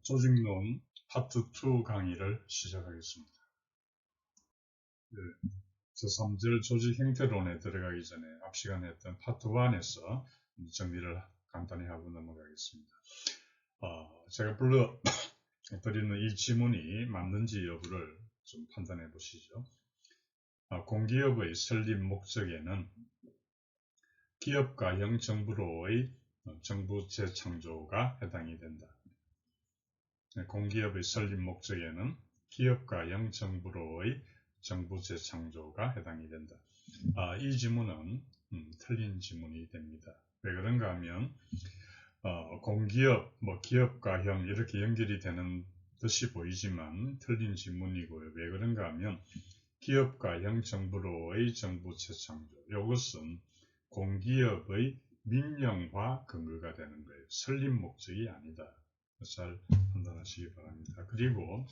조직론 파트 2 강의를 시작하겠습니다. 제3절 조직 형태론에 들어가기 전에 앞 시간에 했던 파트 1에서 정리를 간단히 하고 넘어가겠습니다. 제가 불러드리는 이 지문이 맞는지 여부를 좀 판단해 보시죠. 공기업의 설립 목적에는 기업가형 정부로의 정부 재창조가 해당이 된다. 공기업의 설립 목적에는 기업가형 정부로의 정부 재창조가 해당이 된다. 이 지문은 틀린 지문이 됩니다. 왜 그런가 하면 공기업, 기업가형 이렇게 연결이 되는 듯이 보이지만 틀린 지문이고요. 왜 그런가 하면 기업가형 정부로의 정부 재창조, 이것은 공기업의 민영화 근거가 되는 거예요. 설립 목적이 아니다. 잘 판단하시기 바랍니다. 그리고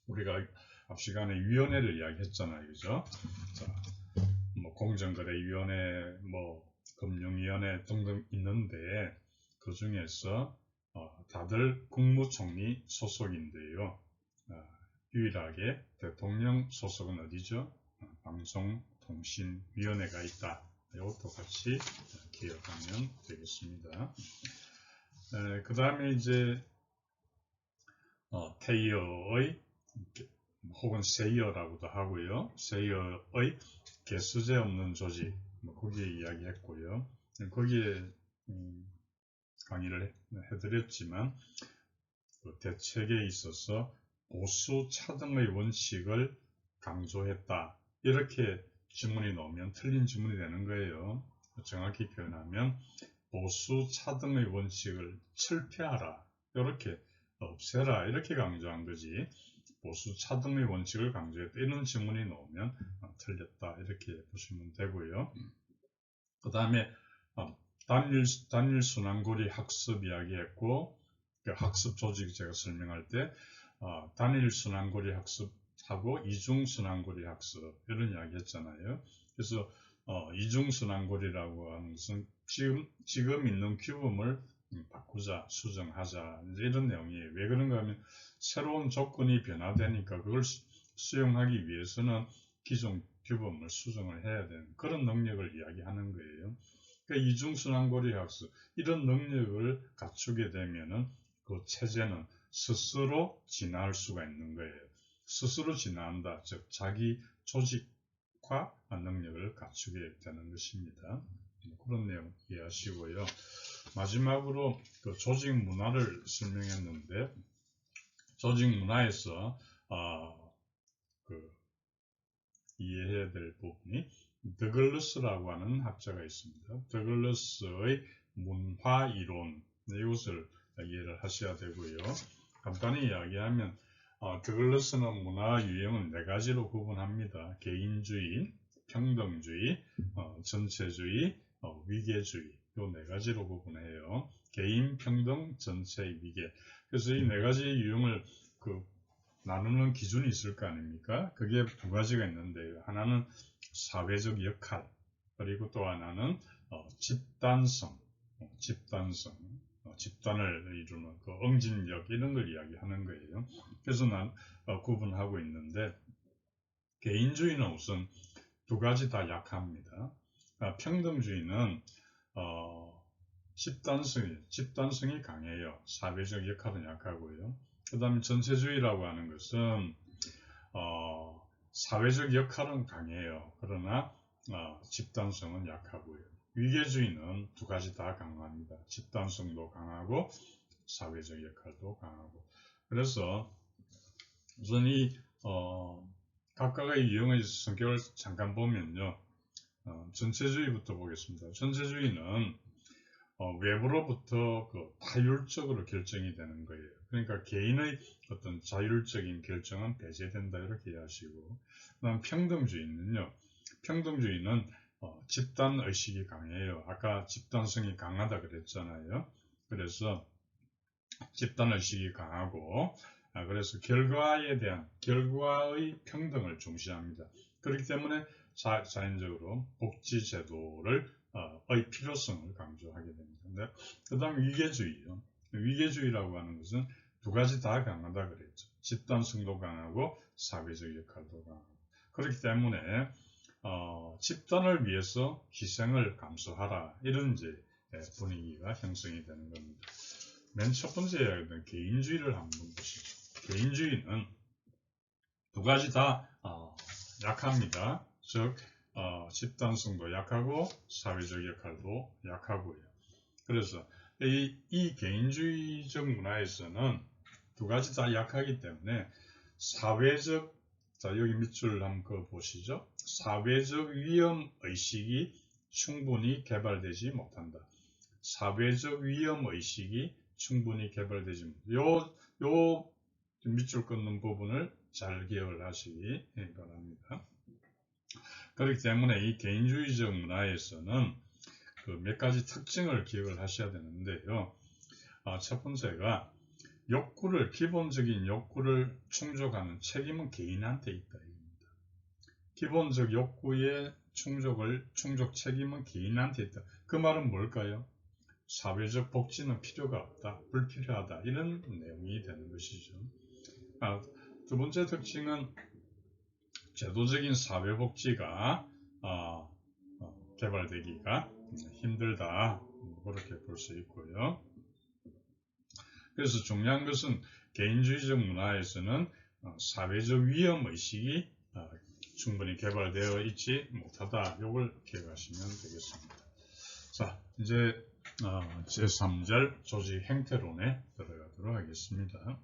우리가 앞 시간에 위원회를 이야기했잖아요. 그죠? 자, 공정거래위원회, 금융위원회 등등 있는데 그 중에서 다들 국무총리 소속인데요. 유일하게 대통령 소속은 어디죠? 방송통신위원회가 있다. 이것도 같이 기억하면 되겠습니다. 그 다음에 이제 테이어의 혹은 세이어라고도 하고요. 세이어의 개수제 없는 조직, 거기에 이야기했고요. 거기에 강의를 해드렸지만 그 대책에 있어서 보수 차등의 원칙을 강조했다. 이렇게 지문이 나오면 틀린 지문이 되는 거예요. 정확히 표현하면 보수 차등의 원칙을 철폐하라, 이렇게 없애라, 이렇게 강조한 거지 보수 차등의 원칙을 강조했다, 이런 지문이 나오면 틀렸다, 이렇게 보시면 되고요. 그 다음에 단일 순환고리 학습 이야기했고, 그 학습 조직 제가 설명할 때 단일 순환고리 학습하고 이중 순환고리 학습 이런 이야기 했잖아요. 그래서 이중 순환고리라고 하는 것은 지금 있는 규범을 바꾸자, 수정하자, 이런 내용이에요. 왜 그런가 하면 새로운 조건이 변화되니까 그걸 수용하기 위해서는 기존 규범을 수정을 해야 되는 그런 능력을 이야기하는 거예요. 그러니까 이중순환고리 학습, 이런 능력을 갖추게 되면은 그 체제는 스스로 진화할 수가 있는 거예요. 스스로 진화한다, 즉 자기 조직화 능력을 갖추게 되는 것입니다. 그런 내용 이해하시고요. 마지막으로 그 조직 문화를 설명했는데, 조직 문화에서 이해해야 될 부분이 더글러스라고 하는 학자가 있습니다. 더글러스의 문화 이론, 이것을 이해를 하셔야 되고요. 간단히 이야기하면 더글러스는 문화 유형은 4가지로 구분합니다. 개인주의, 평등주의, 전체주의, 위계주의, 이 4가지로 구분해요. 개인, 평등, 전체, 위계. 그래서 이 4가지 유형을 나누는 기준이 있을 거 아닙니까? 그게 2가지가 있는데요. 하나는 사회적 역할, 그리고 또 하나는 집단성, 집단을 이루는 그 응집력, 이런 걸 이야기하는 거예요. 그래서 구분하고 있는데, 개인주의는 우선 2가지 다 약합니다. 평등주의는 집단성이 강해요. 사회적 역할은 약하고요. 그 다음에 전체주의라고 하는 것은 사회적 역할은 강해요. 그러나 집단성은 약하고요. 위계주의는 2가지 다 강합니다. 집단성도 강하고 사회적 역할도 강하고. 그래서 우선 이 각각의 유형의 성격을 잠깐 보면요. 전체주의부터 보겠습니다. 전체주의는 외부로부터 타율적으로 결정이 되는 거예요. 그러니까 개인의 어떤 자율적인 결정은 배제된다, 이렇게 이해하시고, 그다음 평등주의는요. 평등주의는 집단의식이 강해요. 아까 집단성이 강하다 그랬잖아요. 그래서 집단의식이 강하고, 그래서 결과의 평등을 중시합니다. 그렇기 때문에 자연적으로 복지제도를 의 필요성을 강조하게 됩니다. 그 다음 위계주의요. 위계주의라고 하는 것은 두 가지 다 강하다 그랬죠. 집단성도 강하고 사회적 역할도 강하고. 그렇기 때문에 집단을 위해서 희생을 감수하라, 이런 이제 분위기가 형성이 되는 겁니다. 맨 첫 번째 이야기는 개인주의를 한번 보시죠. 개인주의는 두 가지 다 약합니다. 즉 집단성도 약하고 사회적 역할도 약하고요. 그래서 이 개인주의적 문화에서는 두 가지 다 약하기 때문에 사회적, 자 여기 밑줄 한번 보시죠. 사회적 위험 의식이 충분히 개발되지 못한다. 사회적 위험 의식이 충분히 개발되지 못한다. 요 밑줄 끊는 부분을 잘 기억을 하시기 바랍니다. 그렇기 때문에 이 개인주의적 문화에서는 그 몇 가지 특징을 기억을 하셔야 되는데요. 첫 번째가 기본적인 욕구를 충족하는 책임은 개인한테 있다. 기본적 욕구의 충족 책임은 개인한테 있다. 그 말은 뭘까요? 사회적 복지는 필요가 없다, 불필요하다, 이런 내용이 되는 것이죠. 두 번째 특징은 제도적인 사회복지가 개발되기가 힘들다, 그렇게 볼 수 있고요. 그래서 중요한 것은 개인주의적 문화에서는 사회적 위험의식이 충분히 개발되어 있지 못하다. 이걸 기억하시면 되겠습니다. 자, 이제 제3절 조직 행태론에 들어가도록 하겠습니다.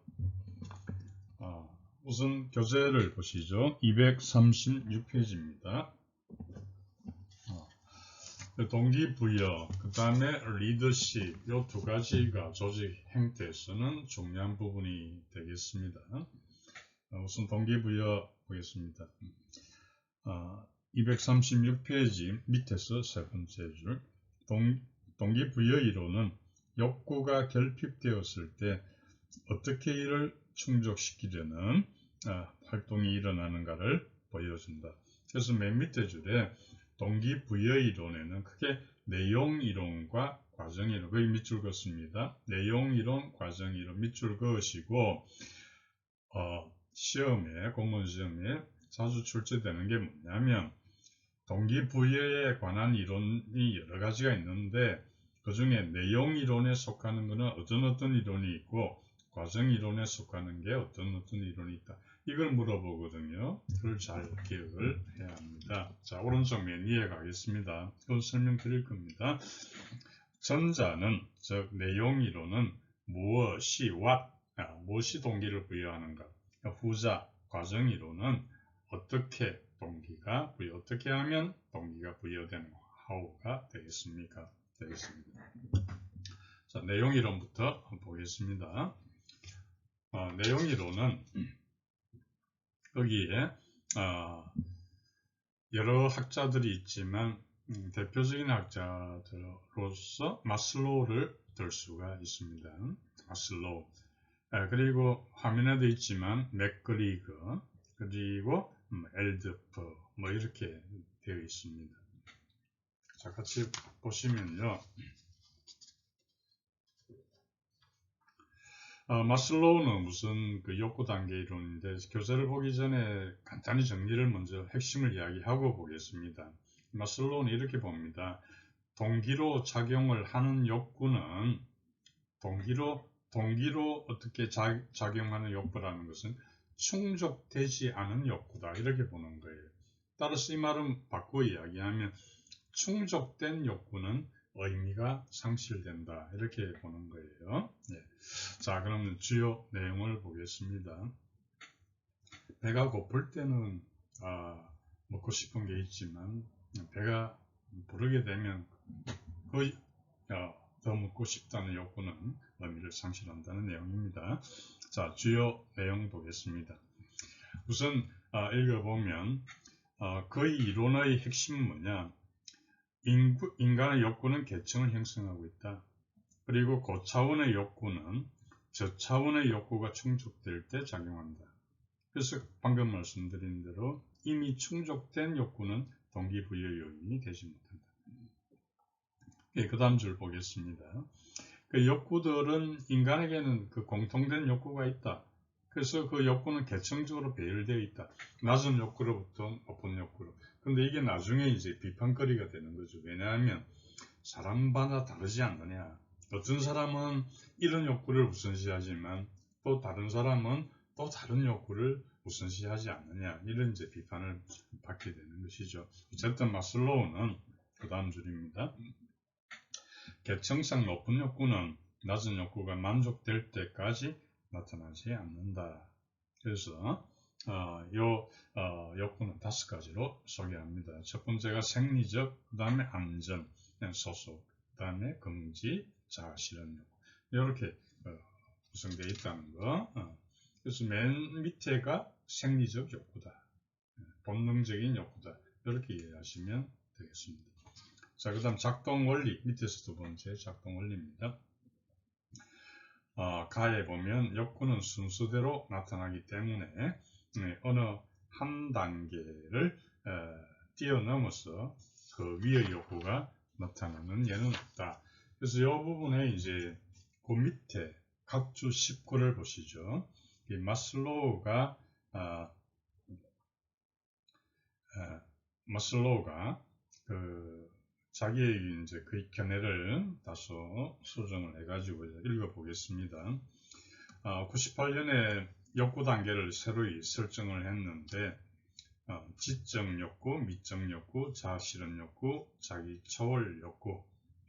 우선 교재를 보시죠. 236페이지입니다. 동기부여, 그 다음에 리더십, 이 두 가지가 조직 행태에서는 중요한 부분이 되겠습니다. 우선 동기부여 보겠습니다. 236페이지 밑에서 세 번째 줄, 동기부여 이론은 욕구가 결핍되었을 때 어떻게 이를 충족시키려는 활동이 일어나는가를 보여준다. 그래서 맨 밑에 줄에 동기부여 이론에는 크게 내용이론과 과정이론, 거기 밑줄 그었습니다. 내용이론, 과정이론 밑줄 그으시고 시험에, 공무원 시험에 자주 출제되는 게 뭐냐면 동기부여에 관한 이론이 여러 가지가 있는데 그 중에 내용이론에 속하는 것은 어떤 이론이 있고 과정이론에 속하는 게 어떤 이론이 있다. 이걸 물어보거든요. 그걸 잘 기억을 해야 합니다. 자, 오른쪽 맨 위에 가겠습니다. 그걸 설명드릴 겁니다. 전자는, 즉 내용이론은 무엇이 동기를 부여하는가. 후자, 과정이론은 어떻게 어떻게 하면 동기가 부여되는 how가 되겠습니다. 자, 내용이론부터 보겠습니다. 내용이론은 여기에 여러 학자들이 있지만 대표적인 학자들로서 마슬로우를 들 수가 있습니다. 마슬로우. 그리고 화면에도 있지만 맥그리거, 그리고 엘드프, 이렇게 되어 있습니다. 자, 같이 보시면요. 마슬로우는 무슨 그 욕구 단계 이론인데 교재를 보기 전에 간단히 정리를 먼저 핵심을 이야기하고 보겠습니다. 마슬로우는 이렇게 봅니다. 동기로 작용을 하는 욕구는 동기로 어떻게 작용하는 욕구라는 것은 충족되지 않은 욕구다, 이렇게 보는 거예요. 따라서 이 말은 바꿔 이야기하면 충족된 욕구는 의미가 상실된다, 이렇게 보는 거예요. 네. 자, 그러면 주요 내용을 보겠습니다. 배가 고플 때는 먹고 싶은 게 있지만 배가 부르게 되면 거의 더 먹고 싶다는 욕구는 의미를 상실한다는 내용입니다. 자, 주요 내용 보겠습니다. 우선 읽어보면 그 이론의 핵심은 뭐냐? 인간의 욕구는 계층을 형성하고 있다. 그리고 고차원의 욕구는 저차원의 욕구가 충족될 때 작용한다. 그래서 방금 말씀드린 대로 이미 충족된 욕구는 동기부여 요인이 되지 못한다. 그 다음 줄 보겠습니다. 그 욕구들은 인간에게는 그 공통된 욕구가 있다. 그래서 그 욕구는 계층적으로 배열되어 있다. 낮은 욕구로부터 높은 욕구로. 근데 이게 나중에 이제 비판거리가 되는 거죠. 왜냐하면 사람마다 다르지 않느냐. 어떤 사람은 이런 욕구를 우선시하지만 또 다른 사람은 또 다른 욕구를 우선시하지 않느냐. 이런 이제 비판을 받게 되는 것이죠. 어쨌든 마슬로우는 그 다음 줄입니다. 계층상 높은 욕구는 낮은 욕구가 만족될 때까지 나타나지 않는다. 그래서 욕구는 5가지로 소개합니다. 첫 번째가 생리적, 그 다음에 안전, 소속, 그 다음에 긍지, 자아실현 욕구. 이렇게 구성되어 있다는 거. 그래서 맨 밑에가 생리적 욕구다. 본능적인 욕구다. 이렇게 이해하시면 되겠습니다. 자, 그 다음 작동 원리, 밑에서 2번째 작동 원리입니다. 가에 보면 욕구는 순서대로 나타나기 때문에 어느 한 단계를 뛰어넘어서 그 위의 욕구가 나타나는 예는 없다. 그래서 이 부분에 이제 그 밑에 각주 19를 보시죠. 이 마슬로우가 그 자기의 이제 그 견해를 다소 수정을 해가지고 읽어보겠습니다. 98년에 욕구 단계를 새로이 설정을 했는데 지적 욕구, 미적 욕구, 자아실현 욕구, 자기 초월 욕구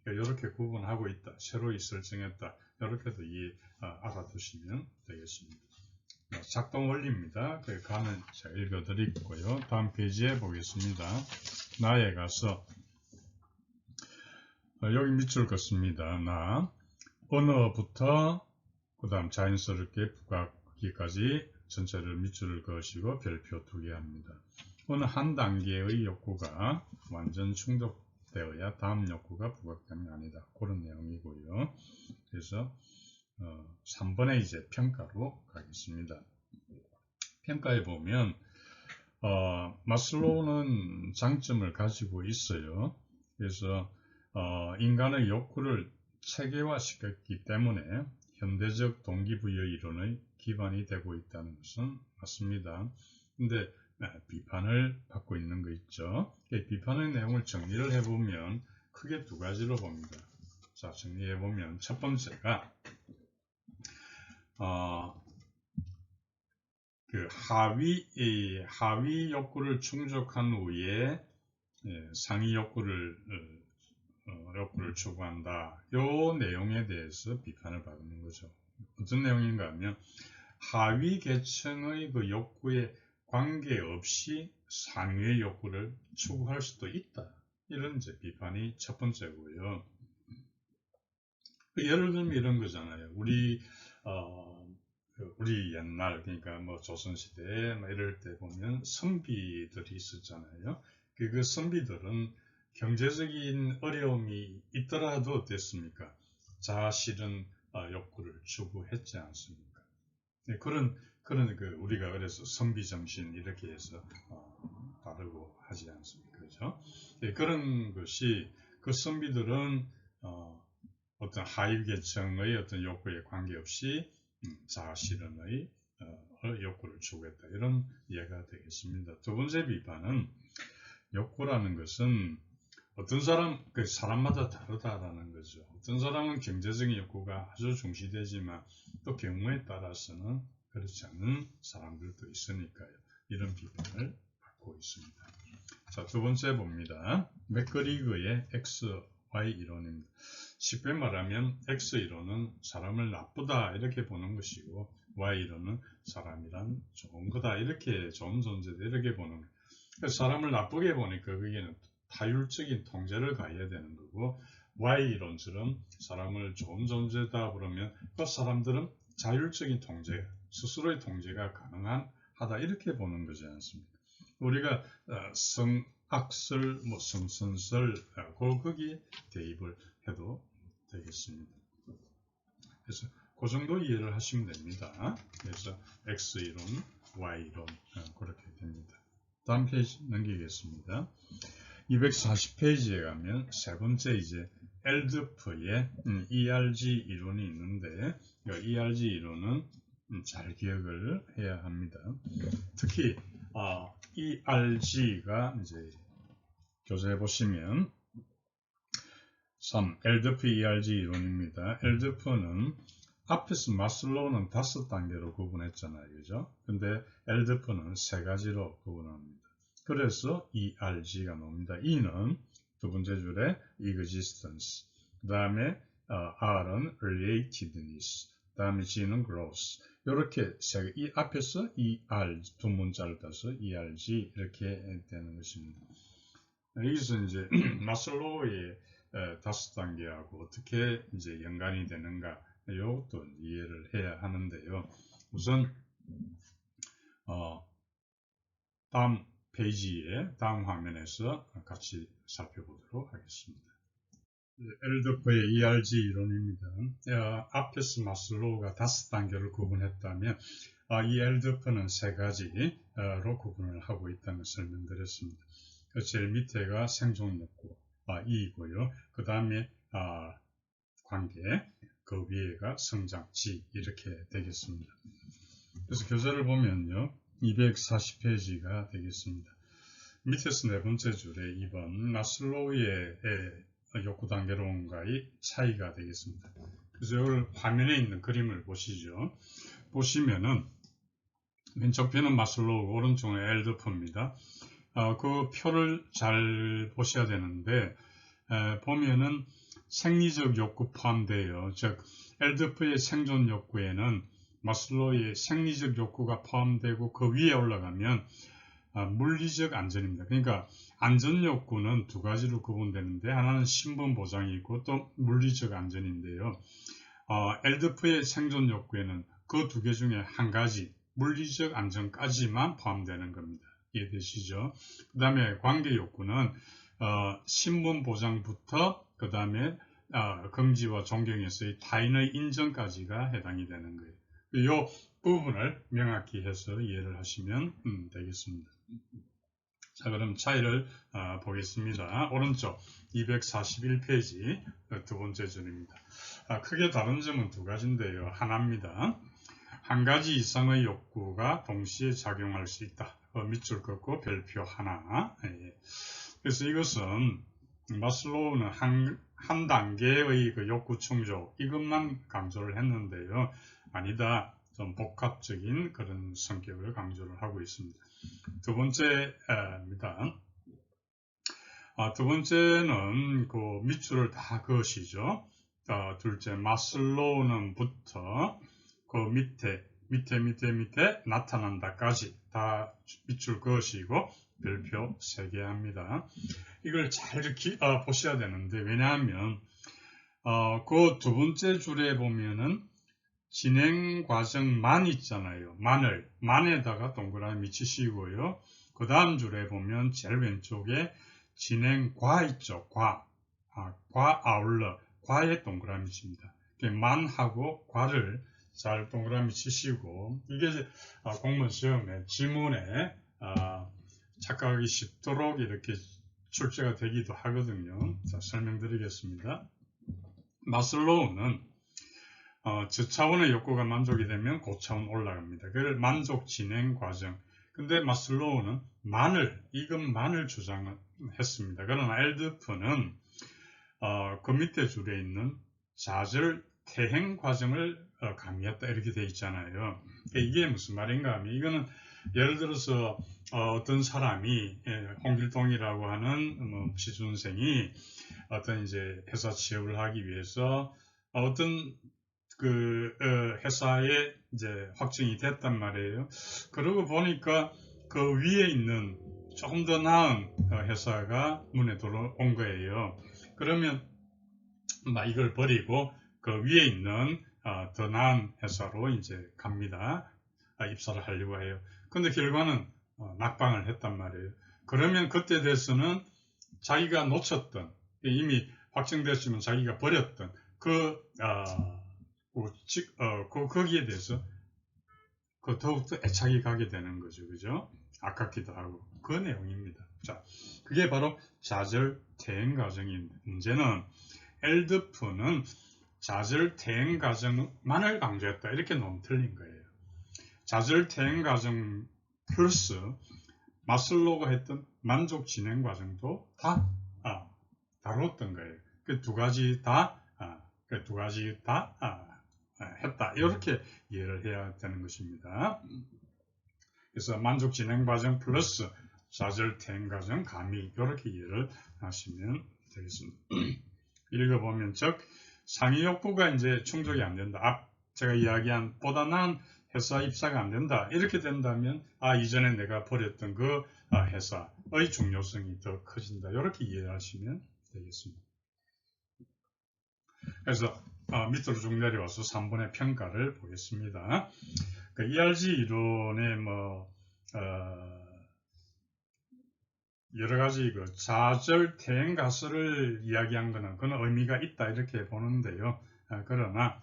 이렇게 구분하고 있다. 새로이 설정했다. 이렇게도 알아두시면 되겠습니다. 작동 원리입니다. 그 가면 제가 읽어드리고요. 다음 페이지에 보겠습니다. 나에 가서 여기 밑줄 긋습니다. 나 언어부터 그 다음 자연스럽게 부각기까지 전체를 밑줄을 그으시고 별표 2개 합니다. 어느 한 단계의 욕구가 완전 충족되어야 다음 욕구가 부각되는 게 아니다. 그런 내용이고요. 그래서 3번에 이제 평가로 가겠습니다. 평가에 보면 마슬로우는 장점을 가지고 있어요. 그래서 인간의 욕구를 체계화시켰기 때문에 현대적 동기부여 이론의 기반이 되고 있다는 것은 맞습니다. 근데 비판을 받고 있는 거 있죠. 비판의 내용을 정리를 해보면 크게 2가지로 봅니다. 자, 정리해보면 첫 번째가 그 하위 욕구를 충족한 후에 상위 욕구를 추구한다. 이 내용에 대해서 비판을 받는 거죠. 어떤 내용인가 하면 하위 계층의 그 욕구에 관계없이 상위의 욕구를 추구할 수도 있다. 이런 이제 비판이 첫 번째고요. 예를 들면 이런 거잖아요. 우리 옛날, 그러니까 뭐 조선시대 뭐 이럴 때 보면 선비들이 있었잖아요. 그 선비들은 경제적인 어려움이 있더라도 어땠습니까? 자아실현 욕구를 추구했지 않습니까? 네, 그런 그 우리가 그래서 선비정신 이렇게 해서 다루고 하지 않습니까? 그죠? 네, 그런 것이 그 선비들은 어떤 하위 계층의 어떤 욕구에 관계없이 자아실현의 욕구를 추구했다. 이런 이해가 되겠습니다. 2번째 비판은 욕구라는 것은 어떤 사람마다 다르다라는 거죠. 어떤 사람은 경제적인 욕구가 아주 중시되지만 또 경우에 따라서는 그렇지 않은 사람들도 있으니까요. 이런 비판을 받고 있습니다. 자, 2번째 봅니다. 맥거리그의 X, Y 이론입니다. 쉽게 말하면 X 이론은 사람을 나쁘다 이렇게 보는 것이고 Y 이론은 사람이란 좋은 거다 이렇게 좋은 존재다 이렇게 보는 거예요. 그래서 사람을 나쁘게 보니까 거기에는 타율적인 통제를 가해야 되는 거고 Y 이론처럼 사람을 좋은 존재다 그러면 그 사람들은 자율적인 통제, 스스로의 통제가 가능하다 이렇게 보는 거지 않습니까? 우리가 성악설, 성선설 거기에 대입을 해도 되겠습니다. 그래서 그 정도 이해를 하시면 됩니다. 그래서 X 이론, Y 이론 그렇게 됩니다. 다음 페이지 넘기겠습니다. 240페이지에 가면 3번째 이제 엘드프의 ERG 이론이 있는데 이 ERG 이론은 잘 기억을 해야 합니다. 특히 ERG가 이제 교재해 보시면 3. 엘드프 ERG 이론입니다. 엘드프는 앞에서 마슬로우는 5단계로 구분했잖아요. 그죠? 근데 엘드프는 3가지로 구분합니다. 그래서 ERG가 나옵니다. E는 두 번째 줄에 existence, 그 다음에 R은 relatedness, 그 다음에 G는 growth. 이렇게 이 앞에서 ER 두 문자를 따서 ERG 이렇게 되는 것입니다. 여기서 이제 마슬로우의 5단계하고 어떻게 이제 연관이 되는가 이것도 이해를 해야 하는데요. 우선 다음 페이지에 다음 화면에서 같이 살펴보도록 하겠습니다. 엘드프의 ERG 이론입니다. 앞에서 마슬로우가 5단계를 구분했다면 이 엘드프는 3가지로 구분을 하고 있다는 설명드렸습니다. 제일 밑에가 생존 욕구 E이고요. 그 다음에 관계, 그 위에가 성장 G 이렇게 되겠습니다. 그래서 교재를 보면요. 240페이지가 되겠습니다. 밑에서 네 번째 줄에 2번 마슬로우의 욕구 단계론과의 차이가 되겠습니다. 그래서 이걸 화면에 있는 그림을 보시죠. 보시면은 왼쪽 편은 마슬로우, 오른쪽은 엘드프입니다. 그 표를 잘 보셔야 되는데 보면은 생리적 욕구 포함되어, 즉 엘드프의 생존 욕구에는 마슬로우의 생리적 욕구가 포함되고 그 위에 올라가면 물리적 안전입니다. 그러니까 안전 욕구는 2가지로 구분되는데 하나는 신분 보장이 있고 또 물리적 안전인데요. 엘드프의 생존 욕구에는 그 2개 중에 한 가지 물리적 안전까지만 포함되는 겁니다. 이해되시죠? 그 다음에 관계 욕구는 신분 보장부터 그 다음에 금지와 존경에서의 타인의 인정까지가 해당이 되는 거예요. 이 부분을 명확히 해서 이해를 하시면 되겠습니다. 자, 그럼 차이를 보겠습니다. 오른쪽 241페이지 두 번째 줄입니다. 크게 다른 점은 2가지인데요. 하나입니다. 한 가지 이상의 욕구가 동시에 작용할 수 있다. 밑줄 긋고 별표 하나. 그래서 이것은 마슬로우는 한 단계의 그 욕구 충족 이것만 강조를 했는데요. 아니다. 좀 복합적인 그런 성격을 강조를 하고 있습니다. 두 번째입니다. 두 번째는 그 밑줄을 다 그으시죠. 둘째 마슬로우는부터 그 밑에 나타난다까지 다 밑줄 그으시고 별표 3개 합니다. 이걸 잘 이렇게 보셔야 되는데 왜냐하면 그 두 번째 줄에 보면은 진행 과정만 있잖아요. 만에다가 동그라미 치시고요. 그 다음 줄에 보면 제일 왼쪽에 진행과 있죠. 과 아울러 과에 동그라미 칩니다. 만하고 과를 잘 동그라미 치시고 이게 공무원 시험에 지문에 착각하기 쉽도록 이렇게 출제가 되기도 하거든요. 자, 설명드리겠습니다. 마슬로우는 저차원의 욕구가 만족이 되면 고차원 올라갑니다. 그걸 만족 진행 과정. 근데 마슬로우는 이것만을 주장했습니다. 그러나 엘드프는 그 밑에 줄에 있는 좌절 퇴행 과정을 강의했다 이렇게 돼 있잖아요. 이게 무슨 말인가 하면 이거는 예를 들어서 어떤 사람이 홍길동이라고 하는 취준생이 어떤 이제 회사 취업을 하기 위해서 어떤 회사에 이제 확정이 됐단 말이에요. 그러고 보니까 그 위에 있는 조금 더 나은 회사가 문에 들어온 거예요. 그러면 이걸 버리고 그 위에 있는 더 나은 회사로 이제 갑니다. 입사를 하려고 해요. 근데 결과는 낙방을 했단 말이에요. 그러면 그때 돼서는 자기가 놓쳤던 이미 확정됐으면 자기가 버렸던 거기에 대해서 더욱더 애착이 가게 되는 거죠. 그죠? 아깝기도 하고. 그 내용입니다. 자, 그게 바로 좌절 퇴행 과정입니다. 문제는 엘드프는 좌절 퇴행 과정만을 강조했다. 이렇게 놓으면 틀린 거예요. 좌절 퇴행 과정 플러스 마슬로우가 했던 만족 진행 과정도 다 다뤘던 거예요. 그 두 가지 다 했다. 이렇게 이해를 해야 되는 것입니다. 그래서 만족 진행 과정 플러스 좌절 퇴행 과정 가미 이렇게 이해를 하시면 되겠습니다. 읽어보면 즉 상위 욕구가 이제 충족이 안 된다. 제가 이야기한 보다 나은 회사 입사가 안 된다. 이렇게 된다면 이전에 내가 버렸던 그 회사의 중요성이 더 커진다. 이렇게 이해하시면 되겠습니다. 그래서 밑으로 쭉 내려와서 3번의 평가를 보겠습니다. 그 ERG 이론의 여러 가지 그 좌절퇴행 가설을 이야기한 거는 그건 의미가 있다 이렇게 보는데요. 그러나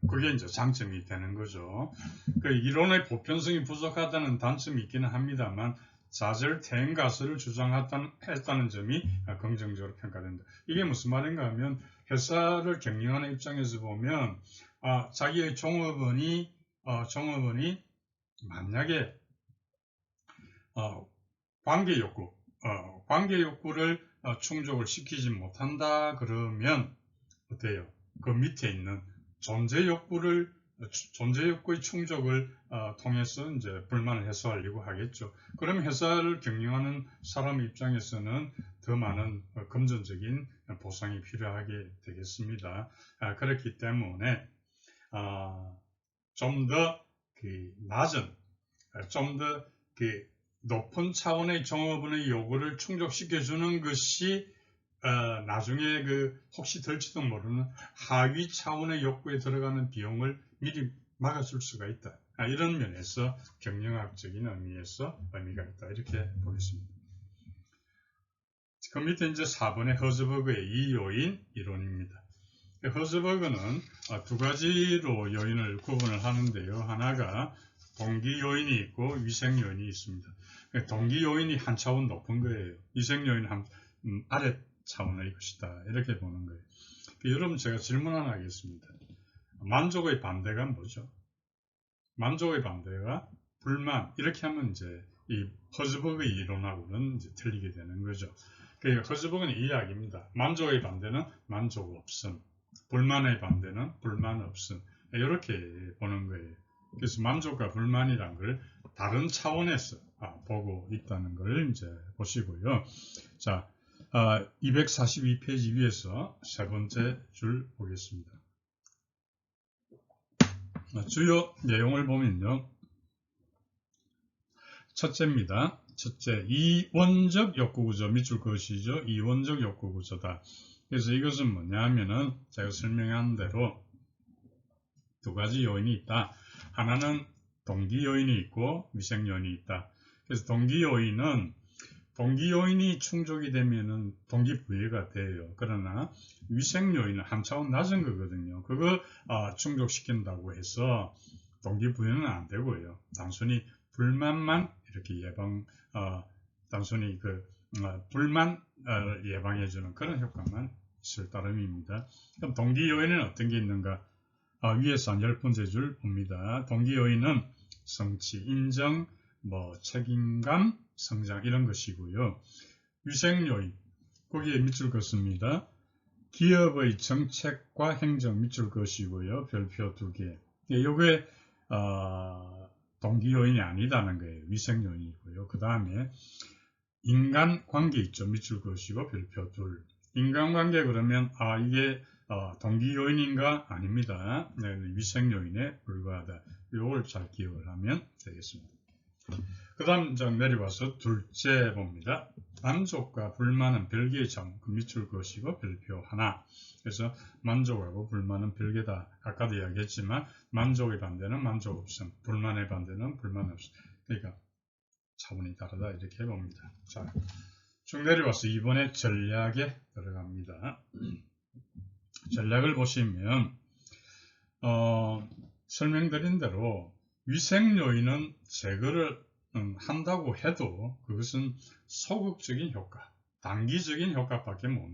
그게 이제 장점이 되는 거죠. 그 이론의 보편성이 부족하다는 단점이 있기는 합니다만 좌절퇴행 가설을 주장했다는 점이 긍정적으로 평가된다. 이게 무슨 말인가 하면 회사를 경영하는 입장에서 보면 자기의 종업원이 만약에 관계 욕구를 충족을 시키지 못한다 그러면 어때요? 그 밑에 있는 존재 욕구의 충족을 통해서 이제 불만을 해소하려고 하겠죠. 그럼 회사를 경영하는 사람 입장에서는 더 많은 금전적인 보상이 필요하게 되겠습니다. 그렇기 때문에 좀 더 낮은, 좀 더 높은 차원의 종업원의 요구를 충족시켜주는 것이 나중에 혹시 될지도 모르는 하위 차원의 욕구에 들어가는 비용을 미리 막아줄 수가 있다. 이런 면에서 경영학적인 의미에서 의미가 있다. 이렇게 보겠습니다. 그 밑에 이제 4번의 허즈버그의 이요인 이론입니다. 허즈버그는 두 가지로 요인을 구분을 하는데요. 하나가 동기 요인이 있고 위생 요인이 있습니다. 동기 요인이 한 차원 높은 거예요. 위생 요인은 아래 차원의 것이다. 이렇게 보는 거예요. 여러분 제가 질문 하나 하겠습니다. 만족의 반대가 뭐죠? 만족의 반대가 불만. 이렇게 하면 이제 이 허즈버그 이론하고는 이제 틀리게 되는 거죠. 허즈버그는 이 이야기입니다. 만족의 반대는 만족 없음. 불만의 반대는 불만 없음. 이렇게 보는 거예요. 그래서 만족과 불만이란 걸 다른 차원에서 보고 있다는 걸 이제 보시고요. 자, 242페이지 위에서 세 번째 줄 보겠습니다. 주요 내용을 보면요. 첫째입니다. 첫째, 이원적 욕구구조, 밑줄 것이죠. 이원적 욕구구조다. 그래서 이것은 뭐냐 하면은 제가 설명한 대로 두 가지 요인이 있다. 하나는 동기 요인이 있고 위생 요인이 있다. 그래서 동기 요인이 충족이 되면은 동기부여가 돼요. 그러나 위생 요인은 한 차원 낮은 거거든요. 그거 충족시킨다고 해서 동기부여는 안 되고요. 단순히 불만만 이렇게 단순히 불만 예방해주는 그런 효과만 있을 따름입니다. 그럼 동기 요인은 어떤 게 있는가? 위에서 한 10번째 줄 봅니다. 동기 요인은 성취, 인정, 책임감, 성장 이런 것이고요. 위생 요인, 거기에 밑줄 긋습니다. 기업의 정책과 행정 밑줄 것이고요. 별표 2개. 요게 동기 요인이 아니다는 거예요. 위생 요인이고요. 그 다음에 인간관계 있죠. 밑줄 것이고 별표 2. 인간관계 그러면 이게 동기 요인인가? 아닙니다. 위생 요인에 불과하다. 이걸 잘 기억을 하면 되겠습니다. 그 다음 내려와서 둘째 봅니다. 만족과 불만은 별개의 점, 밑줄 것이고 별표 하나. 그래서 만족하고 불만은 별개다. 아까도 이야기했지만 만족의 반대는 만족 없음, 불만의 반대는 불만 없음. 그러니까 차원이 다르다 이렇게 봅니다. 자, 쭉 내려와서 이번에 전략에 들어갑니다. 전략을 보시면 설명드린 대로 위생 요인은 제거를 한다고 해도 그것은 소극적인 효과, 단기적인 효과밖에 못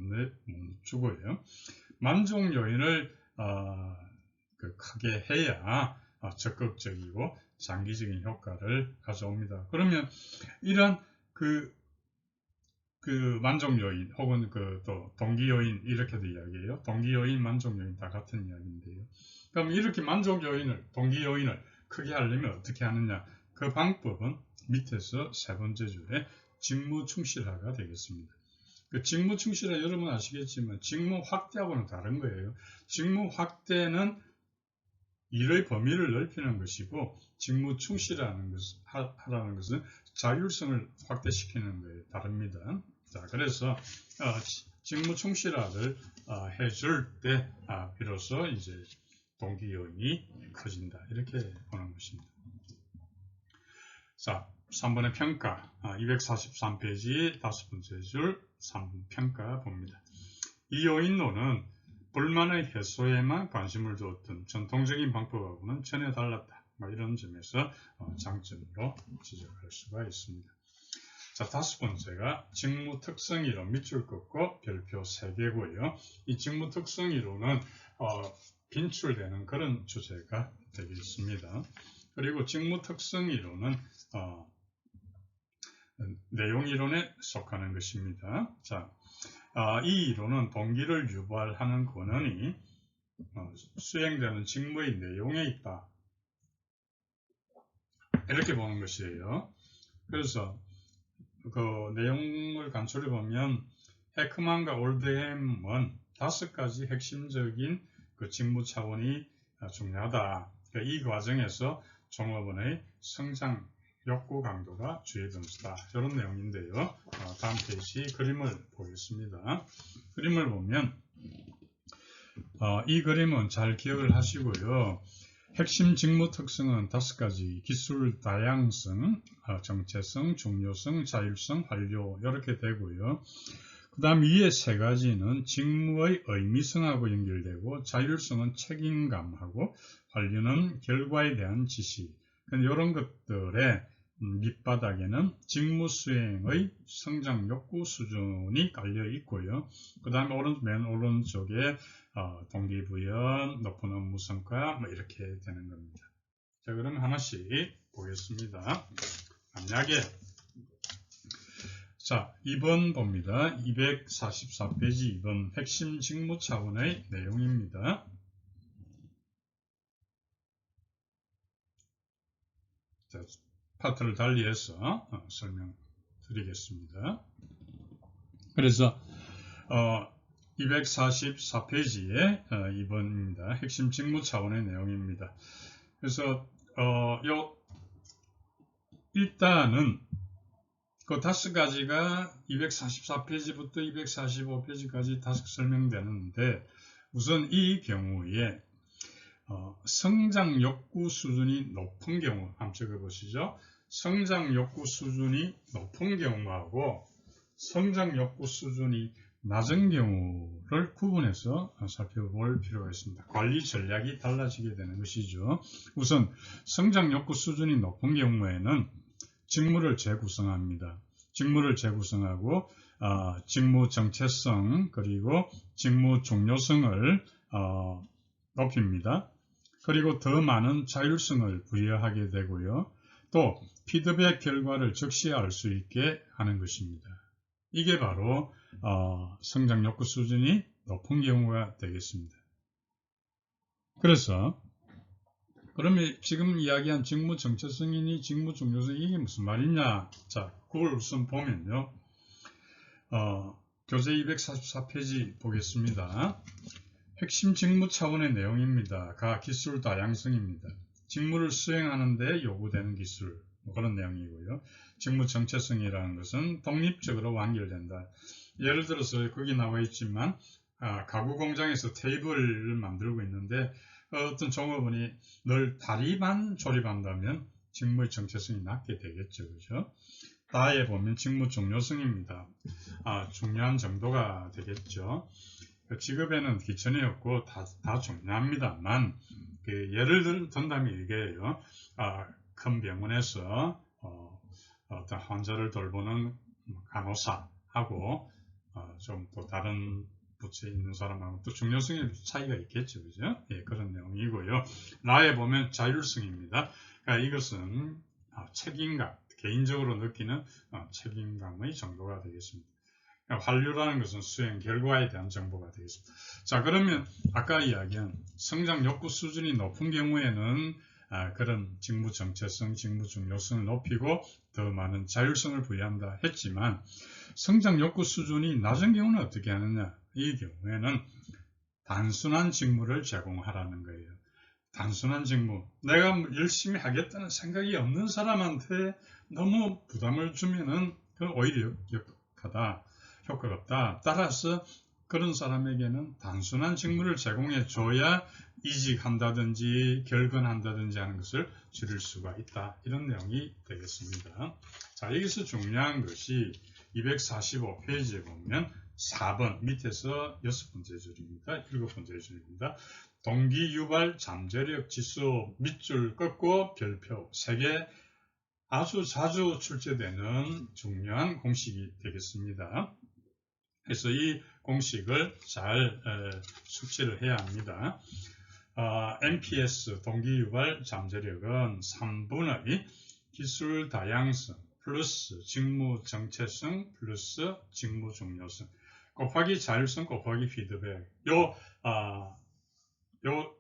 주고요. 만족 요인을 크게 해야 적극적이고 장기적인 효과를 가져옵니다. 그러면 이런 그 만족 요인 혹은 또 동기 요인 이렇게도 이야기해요. 동기 요인, 만족 요인 다 같은 이야기인데요. 그럼 이렇게 만족 요인을, 동기 요인을 크게 하려면 어떻게 하느냐? 그 방법은 밑에서 세 번째 줄에 직무 충실화가 되겠습니다. 그 직무 충실화 여러분 아시겠지만 직무 확대하고는 다른 거예요. 직무 확대는 일의 범위를 넓히는 것이고 직무 충실하라는 것은 자율성을 확대시키는 거예요. 다릅니다. 자, 그래서 직무 충실화를 해줄 때 비로소 이제 동기 요인이 커진다. 이렇게 보는 것입니다. 자, 3번의 평가, 243페이지 5번째 줄 3번 평가 봅니다. 이 요인론은 불만의 해소에만 관심을 두었던 전통적인 방법하고는 전혀 달랐다. 이런 점에서 장점으로 지적할 수가 있습니다. 자, 5번째가 직무 특성이론 밑줄 긋고 별표 3개고요. 이 직무 특성이론은 빈출되는 그런 주제가 되겠습니다. 그리고 직무 특성이론은 내용이론에 속하는 것입니다. 자, 이 이론은 동기를 유발하는 권한이 수행되는 직무의 내용에 있다. 이렇게 보는 것이에요. 그래서 그 내용을 간추려 보면 해크만과 올드햄은 5가지 핵심적인 그 직무 차원이 중요하다. 그러니까 이 과정에서 종업원의 성장 욕구 강도가 주의 변수다. 이런 내용인데요. 다음 페이지 그림을 보겠습니다. 그림을 보면 이 그림은 잘 기억을 하시고요. 핵심 직무 특성은 5가지, 기술 다양성, 정체성, 중요성, 자율성, 완료 이렇게 되고요. 그 다음 위에 3가지는 직무의 의미성하고 연결되고 자율성은 책임감하고 완료는 결과에 대한 지시. 이런 것들의 밑바닥에는 직무 수행의 성장 욕구 수준이 깔려 있고요. 그 다음에 맨 오른쪽에 동기부여, 높은 업무 성과 이렇게 되는 겁니다. 자, 그럼 하나씩 보겠습니다. 만약에 자, 2번 봅니다. 244페이지 2번 핵심 직무 차원의 내용입니다. 자, 파트를 달리해서 설명드리겠습니다. 그래서 244페이지에 2번입니다. 핵심 직무 차원의 내용입니다. 그래서 일단은 그 5가지가 244페이지부터 245페이지까지 다 설명되는데 우선 이 경우에 성장 욕구 수준이 높은 경우 한번 적어보시죠. 성장 욕구 수준이 높은 경우하고 성장 욕구 수준이 낮은 경우를 구분해서 살펴볼 필요가 있습니다. 관리 전략이 달라지게 되는 것이죠. 우선 성장 욕구 수준이 높은 경우에는 직무를 재구성합니다. 직무를 재구성하고 직무 정체성 그리고 직무 종료성을 높입니다. 그리고 더 많은 자율성을 부여하게 되고요. 또 피드백 결과를 즉시 알 수 있게 하는 것입니다. 이게 바로 성장 욕구 수준이 높은 경우가 되겠습니다. 그래서 그러면 지금 이야기한 직무 정체성이니 직무 종료성 이게 무슨 말이냐? 자, 그걸 우선 보면요. 교재 244페이지 보겠습니다. 핵심 직무 차원의 내용입니다. 가 기술 다양성입니다. 직무를 수행하는 데 요구되는 기술 그런 내용이고요. 직무 정체성이라는 것은 독립적으로 완결된다. 예를 들어서 거기 나와 있지만 가구 공장에서 테이블을 만들고 있는데 어떤 종업원이 늘 다리만 조립한다면 직무의 정체성이 낮게 되겠죠. 그죠? 다에 보면 직무 종료성입니다. 중요한 정도가 되겠죠. 직업에는 기천이 없고 다 중요합니다만 예를 든다면 이게요. 큰 병원에서 어떤 환자를 돌보는 간호사하고 좀 또 다른 부처에 있는 사람하고 또 중요성의 차이가 있겠죠. 그죠? 예, 그런 내용이고요. 라에 보면 자율성입니다. 그러니까 이것은 책임감, 개인적으로 느끼는 책임감의 정도가 되겠습니다. 그러니까 환류라는 것은 수행 결과에 대한 정보가 되겠습니다. 자, 그러면 아까 이야기한 성장 욕구 수준이 높은 경우에는 그런 직무 정체성, 직무 중요성을 높이고 더 많은 자율성을 부여한다 했지만 성장 욕구 수준이 낮은 경우는 어떻게 하느냐? 이 경우에는 단순한 직무를 제공하라는 거예요. 단순한 직무. 내가 열심히 하겠다는 생각이 없는 사람한테 너무 부담을 주면은 오히려 역하다, 효과가 없다. 따라서 그런 사람에게는 단순한 직무를 제공해 줘야 이직한다든지 결근한다든지 하는 것을 줄일 수가 있다. 이런 내용이 되겠습니다. 자, 여기서 중요한 것이 245페이지에 보면 4번 밑에서 6번째 줄입니다. 7번째 줄입니다. 동기 유발 잠재력 지수 밑줄 긋고 별표 3개 아주 자주 출제되는 중요한 공식이 되겠습니다. 그래서 이 공식을 잘 숙지를 해야 합니다. MPS 동기유발 잠재력은 3분의 기술 다양성 플러스 직무 정체성 플러스 직무 중요성 곱하기 자율성 곱하기 피드백 요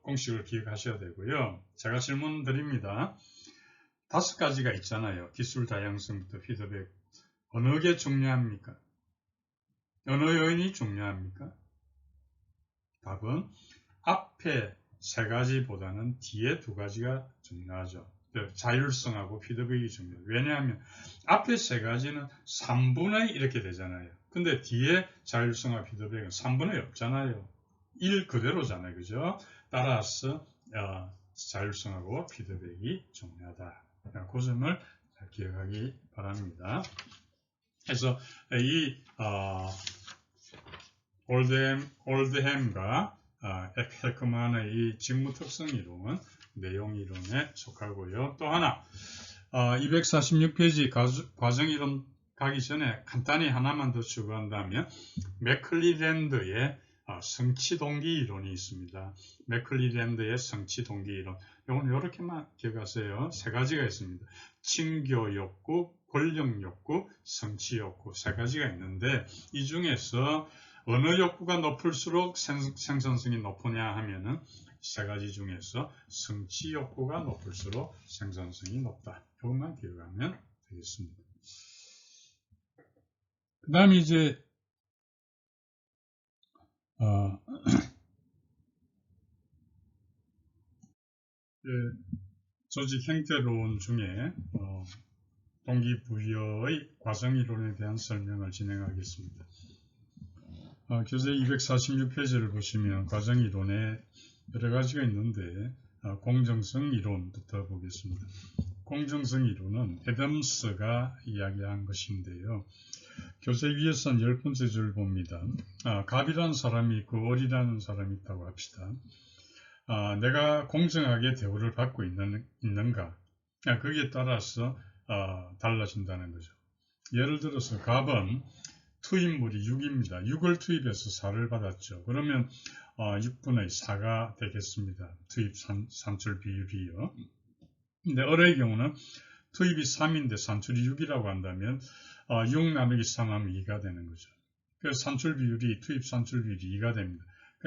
공식을 기억하셔야 되고요. 제가 질문 드립니다. 5가지가 있잖아요. 기술 다양성부터 피드백. 어느 게 중요합니까? 어느 요인이 중요합니까? 답은 앞에 3가지보다는 뒤에 2가지가 중요하죠. 자율성하고 피드백이 중요해요. 왜냐하면 앞에 3가지는 3분의 이렇게 되잖아요. 근데 뒤에 자율성과 피드백은 3분의 없잖아요. 1 그대로잖아요. 그죠? 따라서 자율성하고 피드백이 중요하다. 그 점을 잘 기억하기 바랍니다. 그래서 이 올드햄과 헬크만의 이 직무 특성 이론은 내용 이론에 속하고요. 또 하나 246페이지 과정 이론 가기 전에 간단히 하나만 더 추가한다면 맥클리랜드의 성취 동기 이론이 있습니다. 맥클리랜드의 성취 동기 이론. 이건 이렇게만 기억하세요. 3가지가 있습니다. 친교 욕구, 권력 욕구, 성취 욕구 3가지가 있는데 이 중에서 어느 욕구가 높을수록 생산성이 높으냐 하면은 3가지 중에서 성취 욕구가 높을수록 생산성이 높다. 이것만 기억하면 되겠습니다. 그 다음에 이제 조직 형태론 중에 동기부여의 과정이론에 대한 설명을 진행하겠습니다. 교재 246페이지를 보시면 과정이론에 여러 가지가 있는데 공정성 이론부터 보겠습니다. 공정성 이론은 애덤스가 이야기한 것인데요. 교재 위에선 10번째 줄 봅니다. 갑이라는 사람이 있고 을이라는 사람이 있다고 합시다. 내가 공정하게 대우를 받고 있는가? 거기에 따라서 달라진다는 거죠. 예를 들어서 갑은 투입물이 6입니다. 6을 투입해서 4를 받았죠. 그러면 6분의 4가 되겠습니다. 투입 산출 비율이요. 근데 을의 경우는 투입이 3인데 산출이 6이라고 한다면 6 나누기 3하면 2가 되는 거죠. 그래서 산출 비율이 투입 산출 비율이 2가 됩니다.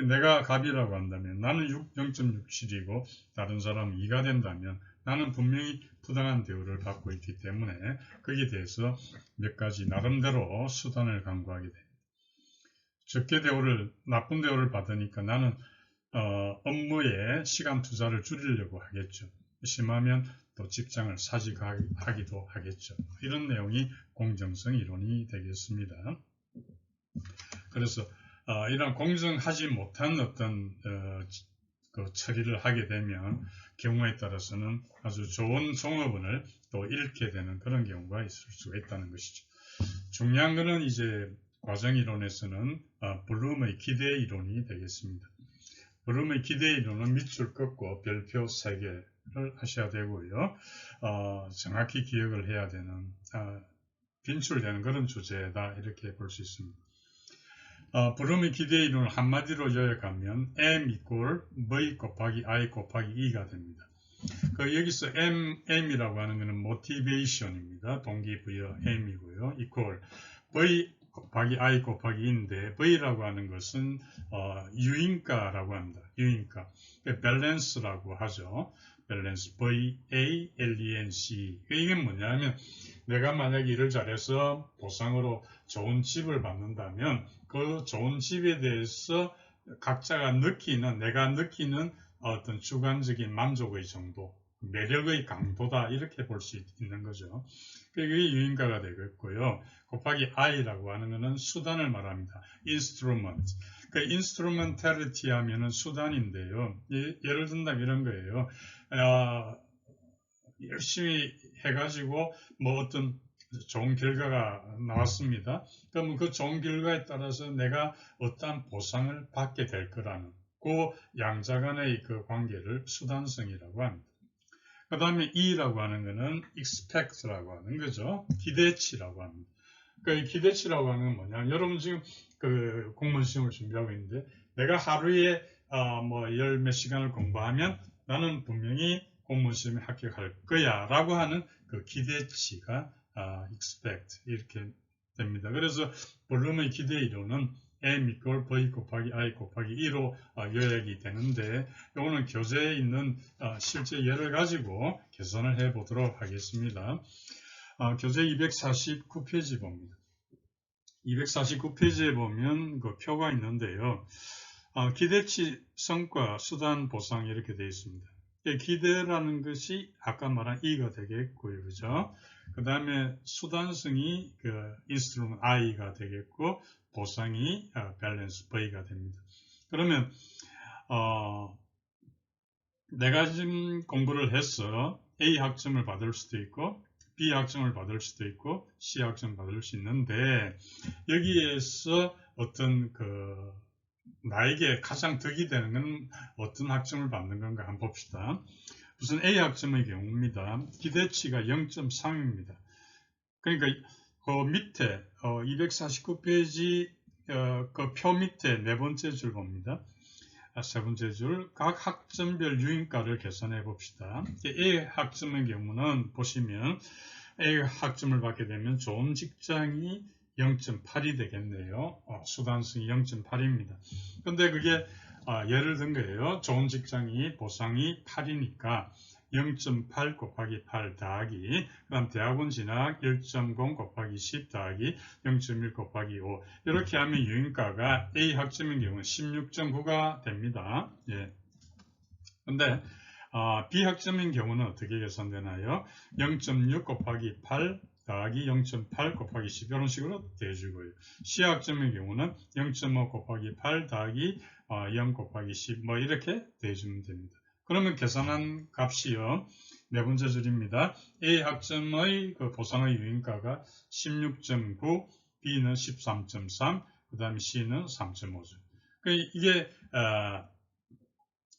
내가 갑이라고 한다면 나는 0.67이고 다른 사람은 2가 된다면 나는 분명히 부당한 대우를 받고 있기 때문에 거기에 대해서 몇 가지 나름대로 수단을 강구하게 됩니다. 적게 나쁜 대우를 받으니까 나는 업무에 시간 투자를 줄이려고 하겠죠. 심하면 또 직장을 사직하기도 하겠죠. 이런 내용이 공정성 이론이 되겠습니다. 그래서 이런 공정하지 못한 어떤 그 처리를 하게 되면 경우에 따라서는 아주 좋은 종업원을 또 잃게 되는 그런 경우가 있을 수가 있다는 것이죠. 중요한 것은 이제 과정이론에서는 블룸의 기대 이론이 되겠습니다. 블룸의 기대 이론은 밑줄 긋고 별표 3개를 하셔야 되고요. 정확히 기억을 해야 되는 빈출되는 그런 주제다 이렇게 볼 수 있습니다. 브룸의 기대 이론을 한마디로 요약하면 M 이퀄 V 곱하기 I 곱하기 E가 됩니다. 여기서 M이라고 하는 것은 motivation입니다. 동기부여 M이고요. 이퀄 V 곱하기 I 곱하기 E인데 V라고 하는 것은 유인가라고 합니다. 유인가. 밸런스라고 하죠. 밸런스. VALENC. 이게 뭐냐면 내가 만약에 일을 잘해서 보상으로 좋은 집을 받는다면 그 좋은 집에 대해서 각자가 느끼는, 내가 느끼는 어떤 주관적인 만족의 정도, 매력의 강도다 이렇게 볼 수 있는 거죠. 그게 유인가가 되겠고요. 곱하기 I라고 하는 것은 수단을 말합니다. instrument. instrumentality 하면은 수단인데요. 예를 든다면 이런 거예요. 열심히 해가지고 뭐 어떤 좋은 결과가 나왔습니다. 그러면 그 좋은 결과에 따라서 내가 어떠한 보상을 받게 될 거라는 그 양자 간의 그 관계를 수단성이라고 합니다. 그 다음에 E라고 하는 것은 expect라고 하는 거죠. 기대치라고 합니다. 이 기대치라고 하는 건 뭐냐? 여러분 지금 그 공무원 시험을 준비하고 있는데 내가 하루에 뭐 열 몇 시간을 공부하면 나는 분명히 공무원 시험에 합격할 거야 라고 하는 그 기대치가 expect 이렇게 됩니다. 그래서 블룸의 기대 이론은 M 이퀄 V 곱하기 I 곱하기 2로 요약이 되는데 이거는 교재에 있는 실제 예를 가지고 개선을 해 보도록 하겠습니다. 교재 249페이지 봅니다. 249페이지에 보면 그 표가 있는데요. 기대치, 성과, 수단, 보상 이렇게 되어 있습니다. 기대라는 것이 아까 말한 E가 되겠고요. 그죠? 그 다음에 수단성이 그 instrument I가 되겠고 보상이 balance V가 됩니다. 그러면 내가 지금 공부를 해서 A 학점을 받을 수도 있고 B 학점을 받을 수도 있고 C 학점 받을 수 있는데 여기에서 어떤 나에게 가장 득이 되는 건 어떤 학점을 받는 건가 한번 봅시다. 우선 A 학점의 경우입니다. 기대치가 0.3입니다. 그러니까 그 밑에 249페이지 그 표 밑에 네 번째 줄 봅니다. 세 번째 줄, 각 학점별 유인가를 계산해 봅시다. A 학점의 경우는 보시면 A 학점을 받게 되면 좋은 직장이 0.8이 되겠네요. 수단성이 0.8입니다. 근데 그게 예를 든 거예요. 좋은 직장이 보상이 8이니까 0.8 곱하기 8 더하기 그 다음 대학원 진학 1.0 곱하기 10 더하기 0.1 곱하기 5 이렇게 하면 유인가가 A 학점인 경우는 16.9가 됩니다. 예. 근데 B 학점인 경우는 어떻게 계산되나요? 0.6 곱하기 8 더하기 0.8 곱하기 10 이런 식으로 대주고요. C 학점의 경우는 0.5 곱하기 8 더하기 0 곱하기 10 뭐 이렇게 대주면 됩니다. 그러면 계산한 값이요. 네 번째 줄입니다. A 학점의 그 보상의 유인가가 16.9, B는 13.3, 그 다음에 C는 3.5죠. 이게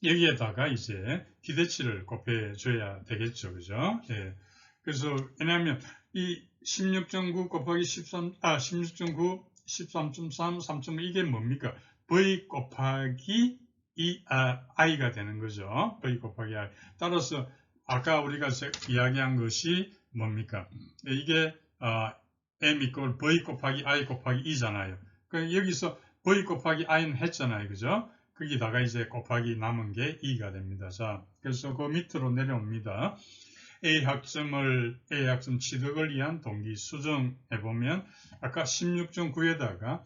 여기에다가 이제 기대치를 곱해줘야 되겠죠. 그죠? 예. 그래서, 왜냐하면 이 16.9 곱하기 16.9, 13.3, 3.5 이게 뭡니까? V 곱하기 I가 되는 거죠. V 곱하기 I. 따라서 아까 우리가 이야기한 것이 뭡니까? 이게 M 이퀄 V 곱하기 I 곱하기 E잖아요. 여기서 V 곱하기 I는 했잖아요. 그죠? 거기다가 이제 곱하기 남은 게 2가 됩니다. 자, 그래서 그 밑으로 내려옵니다. A 학점 취득을 위한 동기 수정해보면 아까 16.9에다가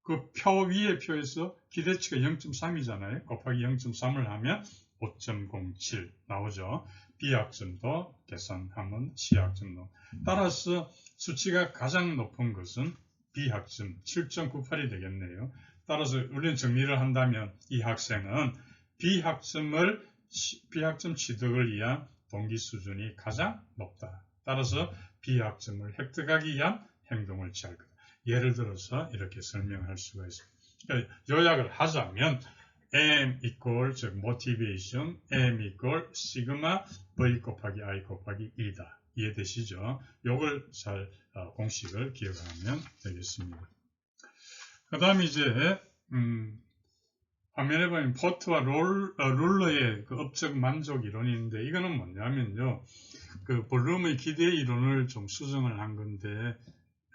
그 표 위의 표에서 기대치가 0.3이잖아요. 곱하기 0.3을 하면 5.07 나오죠. B 학점도 계산하면 C 학점도. 따라서 수치가 가장 높은 것은 B 학점 7.98이 되겠네요. 따라서 우리는 정리를 한다면 이 학생은 B 학점 취득을 위한 동기 수준이 가장 높다. 따라서 B 학점을 획득하기 위한 행동을 취할 거다. 예를 들어서 이렇게 설명할 수가 있습니다. 그러니까 요약을 하자면 M 이퀄 즉 motivation, M 이퀄 시그마 V 곱하기 I 곱하기 2다. 이해되시죠? 요걸 잘 공식을 기억하면 되겠습니다. 그 다음에 이제 화면에 보면 포트와 룰러의 그 업적 만족 이론인데, 이거는 뭐냐면요, 그 볼륨의 기대 이론을 좀 수정을 한 건데,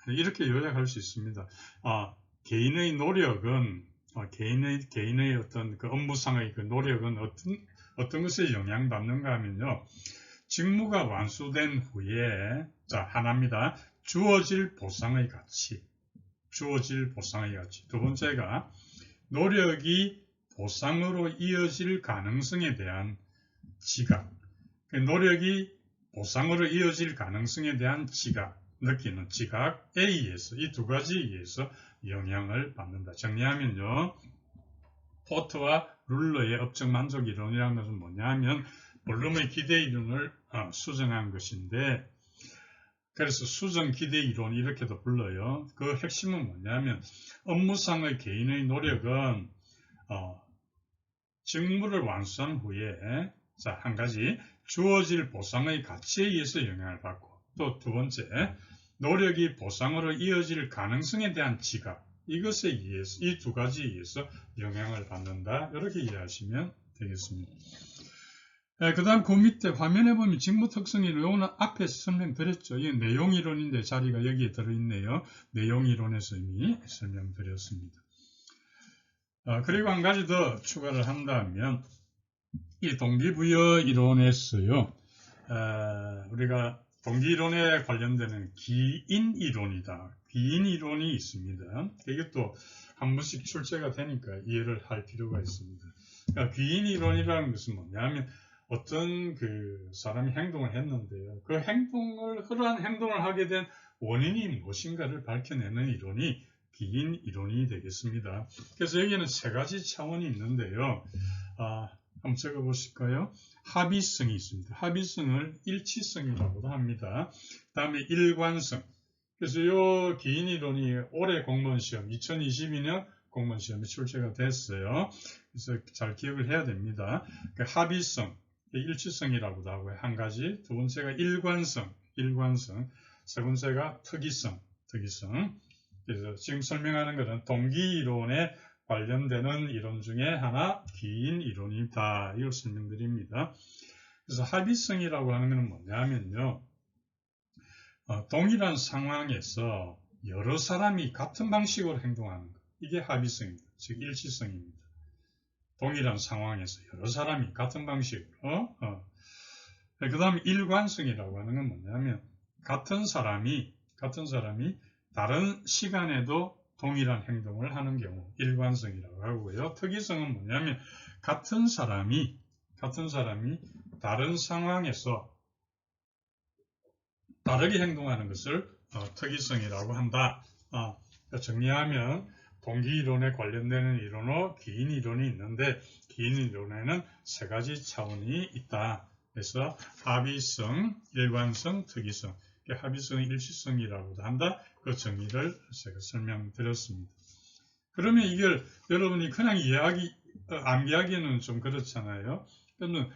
이렇게 요약할 수 있습니다. 개인의 노력은 개인의 어떤 그 업무상의 그 노력은 어떤 것에 영향받는가 하면요, 직무가 완수된 후에, 자, 하나입니다. 주어질 보상의 가치. 두 번째가 노력이 보상으로 이어질 가능성에 대한 지각. 노력이 보상으로 이어질 가능성에 대한 지각, 느끼는 지각에 의해서, 이 두 가지에 의해서 영향을 받는다. 정리하면요, 포트와 룰러의 업적 만족 이론이라는 것은 뭐냐면 볼륨의 기대 이론을 수정한 것인데, 그래서 수정 기대 이론 이렇게도 불러요. 그 핵심은 뭐냐면 업무상의 개인의 노력은 직무를 완수한 후에, 자, 한 가지 주어질 보상의 가치에 의해서 영향을 받고, 또 두 번째 노력이 보상으로 이어질 가능성에 대한 지각, 이것에 의해서, 이 두 가지에 의해서 영향을 받는다. 이렇게 이해하시면 되겠습니다. 그 다음 그 밑에 화면에 보면 직무 특성 이론은 앞에서 설명드렸죠. 이게 내용이론인데 자리가 여기에 들어있네요. 내용이론에서 이미 설명드렸습니다. 그리고 한 가지 더 추가를 한다면, 이 동기부여 이론에서요, 우리가 동기이론에 관련되는 기인 이론이다. 기인 이론이 있습니다. 이것도 한 번씩 출제가 되니까 이해를 할 필요가 있습니다. 그러니까 기인 이론이라는 것은 뭐냐면 어떤 그 사람이 행동을 했는데요, 그 그러한 행동을 하게 된 원인이 무엇인가를 밝혀내는 이론이 기인 이론이 되겠습니다. 그래서 여기는 세 가지 차원이 있는데요. 한번 적어보실까요? 합의성이 있습니다. 합의성을 일치성이라고도 합니다. 그 다음에 일관성. 그래서 이 기인 이론이 올해 공무원 시험, 2022년 공무원 시험에 출제가 됐어요. 그래서 잘 기억을 해야 됩니다. 그 합의성, 일치성이라고도 하고요. 한 가지. 두 번째가 일관성. 세 번째가 특이성. 그래서 지금 설명하는 것은 동기이론에 관련되는 이론 중에 하나, 기인 이론이다. 이걸 설명드립니다. 그래서 합의성이라고 하는 것은 뭐냐면요, 동일한 상황에서 여러 사람이 같은 방식으로 행동하는 것. 이게 합의성입니다. 즉 일치성입니다. 동일한 상황에서 여러 사람이 같은 방식으로. 그 다음에 일관성이라고 하는 건 뭐냐면 같은 사람이 다른 시간에도 동일한 행동을 하는 경우 일관성이라고 하고요. 특이성은 뭐냐면 같은 사람이 다른 상황에서 다르게 행동하는 것을 특이성이라고 한다. 정리하면 동기이론에 관련되는 이론으로 기인 이론이 있는데, 기인 이론에는 세 가지 차원이 있다. 그래서 합의성, 일관성, 특이성. 합의성의 일치성이라고도 한다. 그 정의를 제가 설명드렸습니다. 그러면 이걸 여러분이 그냥 암기하기는 좀 그렇잖아요. 그러면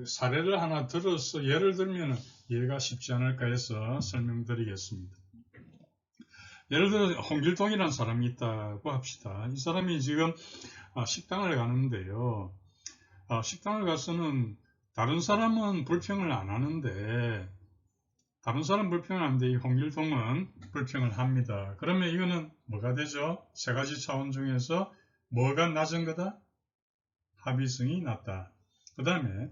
사례를 하나 들어서 예를 들면 이해가 쉽지 않을까 해서 설명드리겠습니다. 예를 들어 홍길동이라는 사람이 있다고 합시다. 이 사람이 지금 식당을 가는데요. 식당을 가서는 다른 사람은 불평을 안 하는데, 이 홍길동은 불평을 합니다. 그러면 이거는 뭐가 되죠? 세 가지 차원 중에서 뭐가 낮은 거다? 합의성이 낮다. 그 다음에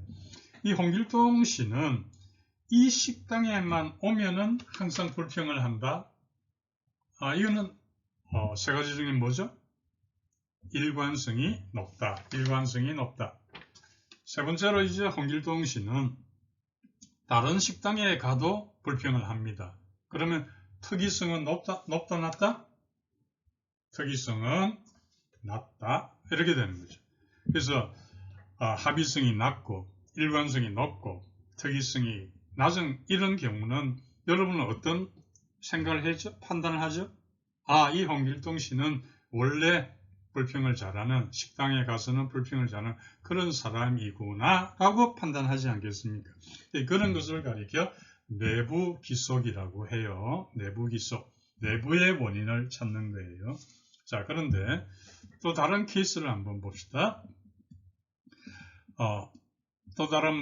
이 홍길동 씨는 이 식당에만 오면은 항상 불평을 한다. 이거는 세 가지 중에 뭐죠? 일관성이 높다. 세 번째로 이제 홍길동 씨는 다른 식당에 가도 불평을 합니다. 그러면 특이성은 높다, 낮다? 특이성은 낮다. 이렇게 되는 거죠. 그래서 합의성이 낮고 일관성이 높고 특이성이 낮은 이런 경우는 여러분은 어떤 생각을 하죠? 판단을 하죠? 이 홍길동 씨는 원래 불평을 잘하는, 식당에 가서는 불평을 잘하는 그런 사람이구나 하고 판단하지 않겠습니까? 그런 것을 가리켜 내부 기속이라고 해요. 내부 기속, 내부의 원인을 찾는 거예요. 자, 그런데 또 다른 케이스를 한번 봅시다. 또 다른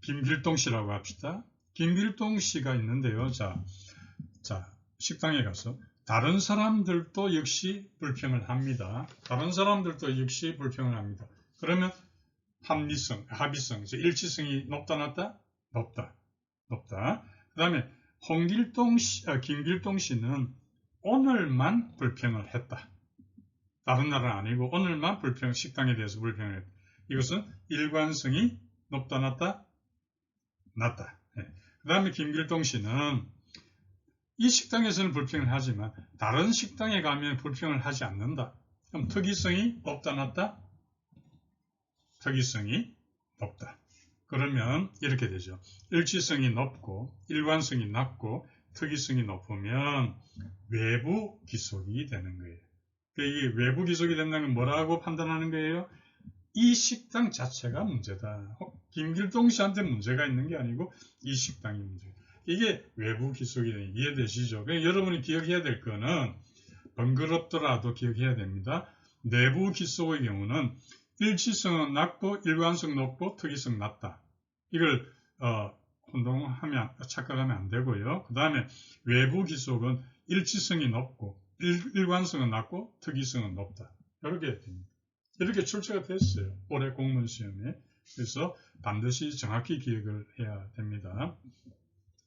김길동 씨라고 합시다. 김길동 씨가 있는데요. 자, 식당에 가서 다른 사람들도 역시 불평을 합니다. 다른 사람들도 역시 불평을 합니다. 그러면 합리성, 합의성, 일치성이 높다, 낮다? 높다. 그 다음에 김길동 씨는 오늘만 불평을 했다. 다른 날은 아니고 오늘만 식당에 대해서 불평을 했다. 이것은 일관성이 높다, 낮다? 낮다. 네. 그 다음에 김길동 씨는 이 식당에서는 불평을 하지만 다른 식당에 가면 불평을 하지 않는다. 그럼 특이성이 높다, 낮다? 특이성이 높다. 그러면 이렇게 되죠. 일치성이 높고 일관성이 낮고 특이성이 높으면 외부 기속이 되는 거예요. 이 외부 기속이 된다는 건 뭐라고 판단하는 거예요? 이 식당 자체가 문제다. 김길동 씨한테 문제가 있는 게 아니고 이 식당이 문제다. 이게 외부 기속이 이해되시죠? 여러분이 기억해야 될 거는 번거롭더라도 기억해야 됩니다. 내부 기속의 경우는 일치성은 낮고 일관성 높고 특이성 낮다. 이걸 착각하면 안 되고요. 그 다음에 외부 기속은 일치성이 높고 일관성은 낮고 특이성은 높다. 이렇게 됩니다. 이렇게 출제가 됐어요. 올해 공무원 시험에. 그래서 반드시 정확히 기억을 해야 됩니다.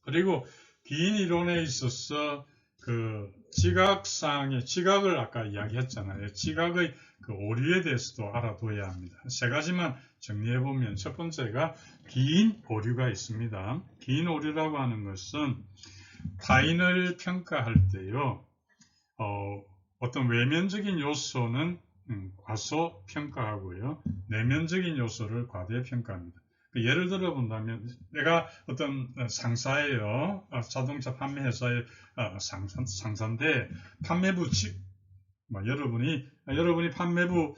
그리고 기인 이론에 있어서 그 지각을 아까 이야기했잖아요. 지각의 그 오류에 대해서도 알아둬야 합니다. 세 가지만 정리해 보면 첫 번째가 기인 오류가 있습니다. 기인 오류라고 하는 것은 타인을 평가할 때요. 어떤 외면적인 요소는 과소평가하고요. 내면적인 요소를 과대평가합니다. 예를 들어 본다면 내가 어떤 상사예요. 자동차 판매 회사의 상사인데 판매부 여러분이 판매부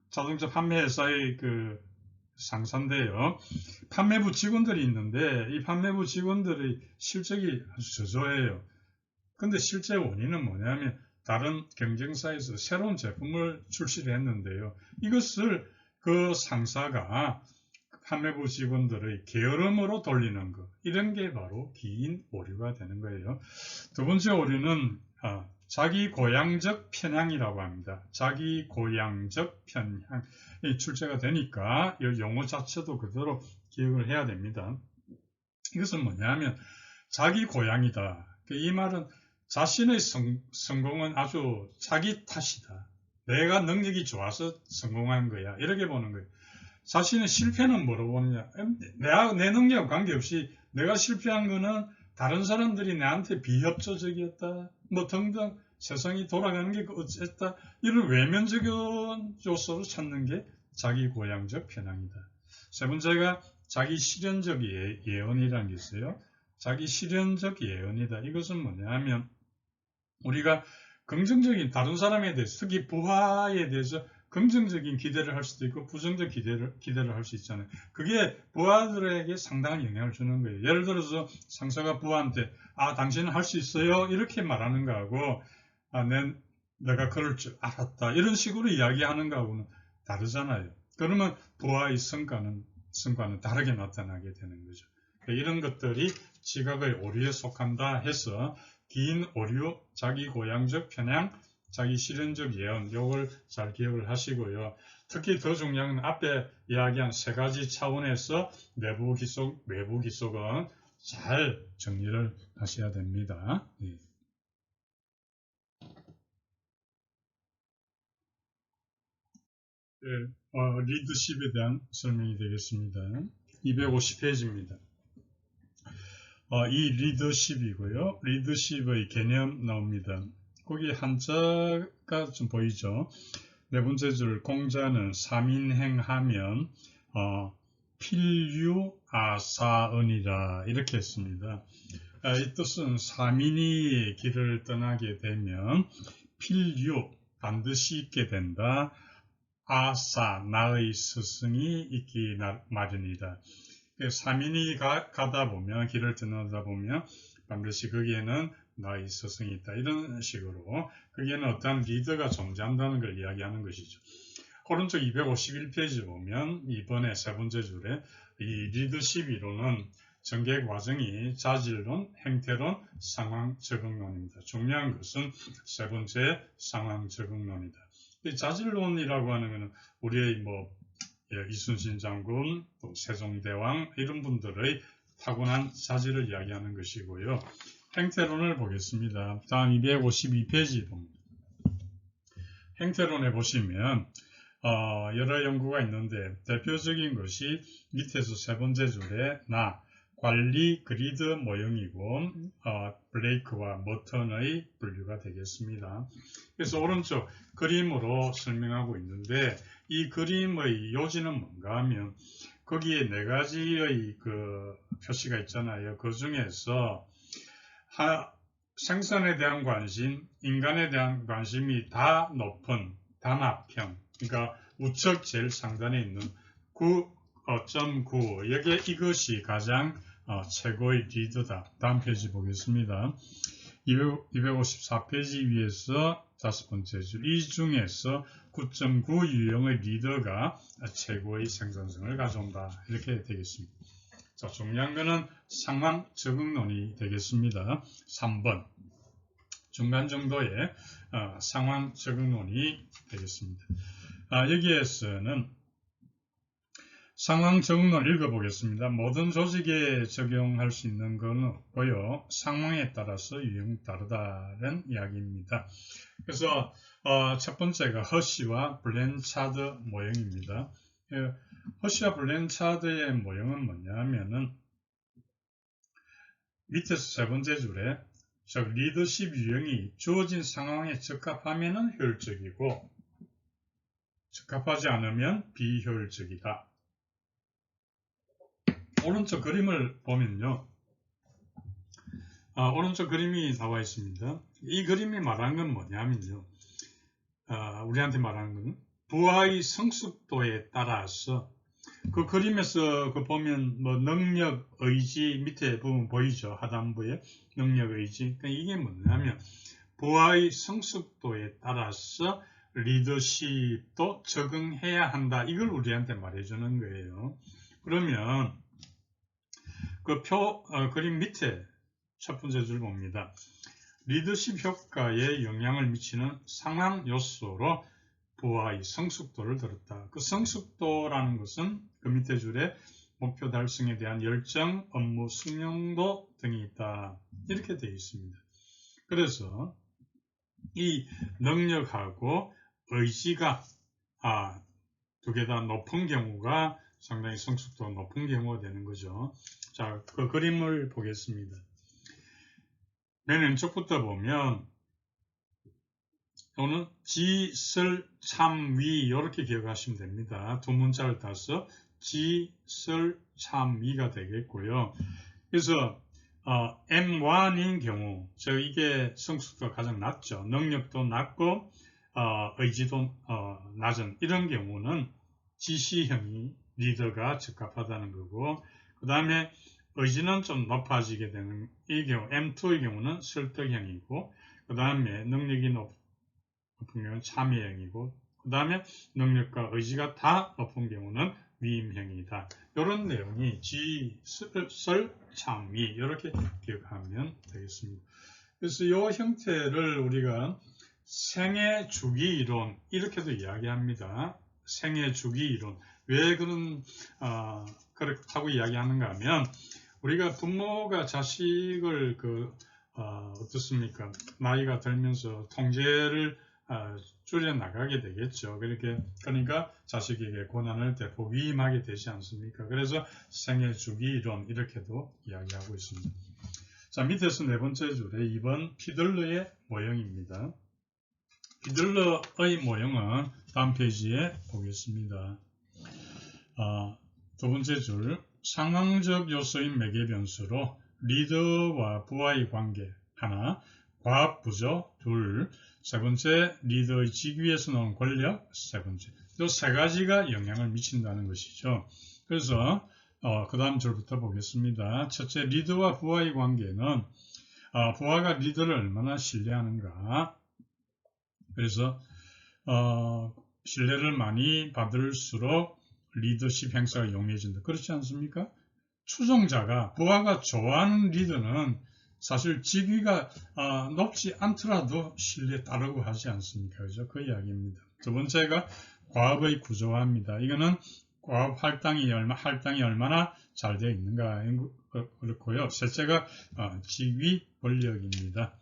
자동차 판매 회사의 그 상사인데요. 판매부 직원들이 있는데 이 판매부 직원들의 실적이 아주 저조해요. 근데 실제 원인은 뭐냐면 다른 경쟁사에서 새로운 제품을 출시를 했는데요. 이것을 그 상사가 판매부 직원들의 게으름으로 돌리는 것, 이런 게 바로 기인 오류가 되는 거예요. 두 번째 오류는 자기 고향적 편향이라고 합니다. 자기 고향적 편향이 출제가 되니까 이 용어 자체도 그대로 기억을 해야 됩니다. 이것은 뭐냐면 자기 고향이다. 이 말은 자신의 성공은 아주 자기 탓이다. 내가 능력이 좋아서 성공한 거야. 이렇게 보는 거예요. 자신의 실패는 뭐로 보느냐. 내 능력과 관계없이 내가 실패한 거는 다른 사람들이 나한테 비협조적이었다. 뭐 등등 세상이 돌아가는 게 어쨌다. 이런 외면적인 요소를 찾는 게 자기 고향적 편향이다. 세 번째가 자기 실현적 예언이라는 게 있어요. 자기 실현적 예언이다. 이것은 뭐냐 하면 우리가 긍정적인 다른 사람에 대해서 특히 부하에 대해서 긍정적인 기대를 할 수도 있고 부정적 기대를 할 수 있잖아요. 그게 부하들에게 상당한 영향을 주는 거예요. 예를 들어서 상사가 부하한테 당신은 할 수 있어요 이렇게 말하는 거하고 내가 그럴 줄 알았다 이런 식으로 이야기하는 거하고는 다르잖아요. 그러면 부하의 성과는 다르게 나타나게 되는 거죠. 이런 것들이 지각의 오류에 속한다 해서 기인 오류, 자기 고향적 편향, 자기 실현적 예언, 이걸 잘 기억을 하시고요. 특히 더 중요한 건 앞에 이야기한 세 가지 차원에서 내부 기속, 외부 기속은 잘 정리를 하셔야 됩니다. 예. 리더십에 대한 설명이 되겠습니다. 250페이지입니다. 이 리더십이고요. 리더십의 개념 나옵니다. 거기 한자가 좀 보이죠. 네 번째 줄 공자는 3인행 하면 필유아사언이라 이렇게 했습니다. 이 뜻은 3인이 길을 떠나게 되면 필유 반드시 있게 된다. 아사 나의 스승이 있기 마련이다. 3인이 가다 보면 길을 떠나다 보면 반드시 거기에는 나의 스승이 있다. 이런 식으로 거기에는 어떠한 리더가 존재한다는 걸 이야기하는 것이죠. 오른쪽 251페이지 보면 이번에 세 번째 줄에 이 리더십 이론은 전개 과정이 자질론, 행태론, 상황 적응론입니다. 중요한 것은 세 번째 상황 적응론이다. 이 자질론이라고 하는 것은 우리의 이순신 장군, 또 세종대왕 이런 분들의 타고난 자질을 이야기하는 것이고요. 행태론을 보겠습니다. 다음 252페이지 봅니다. 행태론에 보시면 여러 연구가 있는데 대표적인 것이 밑에서 세 번째 줄에 관리 그리드 모형이고 블레이크와 머턴의 분류가 되겠습니다. 그래서 오른쪽 그림으로 설명하고 있는데 이 그림의 요지는 뭔가 하면 거기에 네 가지의 그 표시가 있잖아요. 그 중에서 생선에 대한 관심, 인간에 대한 관심이 다 높은 단합형, 그러니까 우측 제일 상단에 있는 9.9 여기에 이것이 가장 최고의 리더다. 다음 페이지 보겠습니다. 254페이지 위에서 다섯 번째 줄, 이 중에서 9.9 유형의 리더가 최고의 생산성을 가져온다. 이렇게 되겠습니다. 자, 중요한 것은 상황 적응론이 되겠습니다. 3번 중간 정도의 상황 적응론이 되겠습니다. 여기에서는 상황 적응론 읽어보겠습니다. 모든 조직에 적용할 수 있는 건 없고요. 상황에 따라서 유형이 다르다는 이야기입니다. 그래서 첫 번째가 허쉬와 블랜차드 모형입니다. 허쉬와 블랜차드의 모형은 뭐냐 하면은 밑에서 세 번째 줄에 즉 리더십 유형이 주어진 상황에 적합하면 효율적이고 적합하지 않으면 비효율적이다. 오른쪽 그림을 보면요. 오른쪽 그림이 나와 있습니다. 이 그림이 말하는 건 뭐냐면요. 우리한테 말하는 건 부하의 성숙도에 따라서 그 그림에서 그 보면 능력, 의지 밑에 부분 보이죠. 하단부에 능력, 의지. 그러니까 이게 뭐냐면 부하의 성숙도에 따라서 리더십도 적응해야 한다. 이걸 우리한테 말해주는 거예요. 그러면 그 그림 밑에 첫 번째 줄 봅니다. 리더십 효과에 영향을 미치는 상황 요소로 부하의 성숙도를 들었다. 그 성숙도라는 것은 그 밑에 줄에 목표 달성에 대한 열정, 업무 숙련도 등이 있다. 이렇게 되어 있습니다. 그래서 이 능력하고 의지가 두 개 다 높은 경우가 상당히 성숙도가 높은 경우가 되는 거죠. 자, 그 그림을 보겠습니다. 맨 왼쪽부터 보면 또는 지, 슬, 참, 위 이렇게 기억하시면 됩니다. 두 문자를 따서 지, 슬, 참, 위가 되겠고요. 그래서 M1인 경우 즉 이게 성숙도가 가장 낮죠. 능력도 낮고 의지도 낮은 이런 경우는 지시형이 리더가 적합하다는 거고 그 다음에 의지는 좀 높아지게 되는 이 경우 M2의 경우는 설득형이고 그 다음에 능력이 높은 경우는 참여형이고 그 다음에 능력과 의지가 다 높은 경우는 위임형이다. 이런 내용이 지, 슬, 참, 위 이렇게 기억하면 되겠습니다. 그래서 이 형태를 우리가 생애 주기 이론 이렇게도 이야기합니다. 생애 주기 이론. 왜 그렇다고 이야기하는가 하면 우리가 부모가 자식을 어떻습니까? 나이가 들면서 통제를 줄여 나가게 되겠죠. 그러니까 자식에게 권한을 대폭 위임하게 되지 않습니까? 그래서 생애 주기 이론 이렇게도 이야기하고 있습니다. 자, 밑에서 네 번째 줄에 2번 피들러의 모형입니다. 피들러의 모형은 다음 페이지에 보겠습니다. 두 번째 줄, 상황적 요소인 매개 변수로 리더와 부하의 관계 하나, 과학 구조 둘, 세 번째 리더의 직위에서 나온 권력 세 번째. 이 세 가지가 영향을 미친다는 것이죠. 그래서 그 다음 줄부터 보겠습니다. 첫째, 리더와 부하의 관계는 부하가 리더를 얼마나 신뢰하는가. 그래서 신뢰를 많이 받을수록 리더십 행사가 용이해진다. 그렇지 않습니까? 추종자가, 부하가 좋아하는 리더는 사실 직위가 높지 않더라도 신뢰에 따르고 하지 않습니까? 그죠? 그 이야기입니다. 두 번째가 과업의 구조화입니다. 이거는 과업 할당이 얼마나 잘 되어 있는가 그렇고요. 셋째가 직위 권력입니다.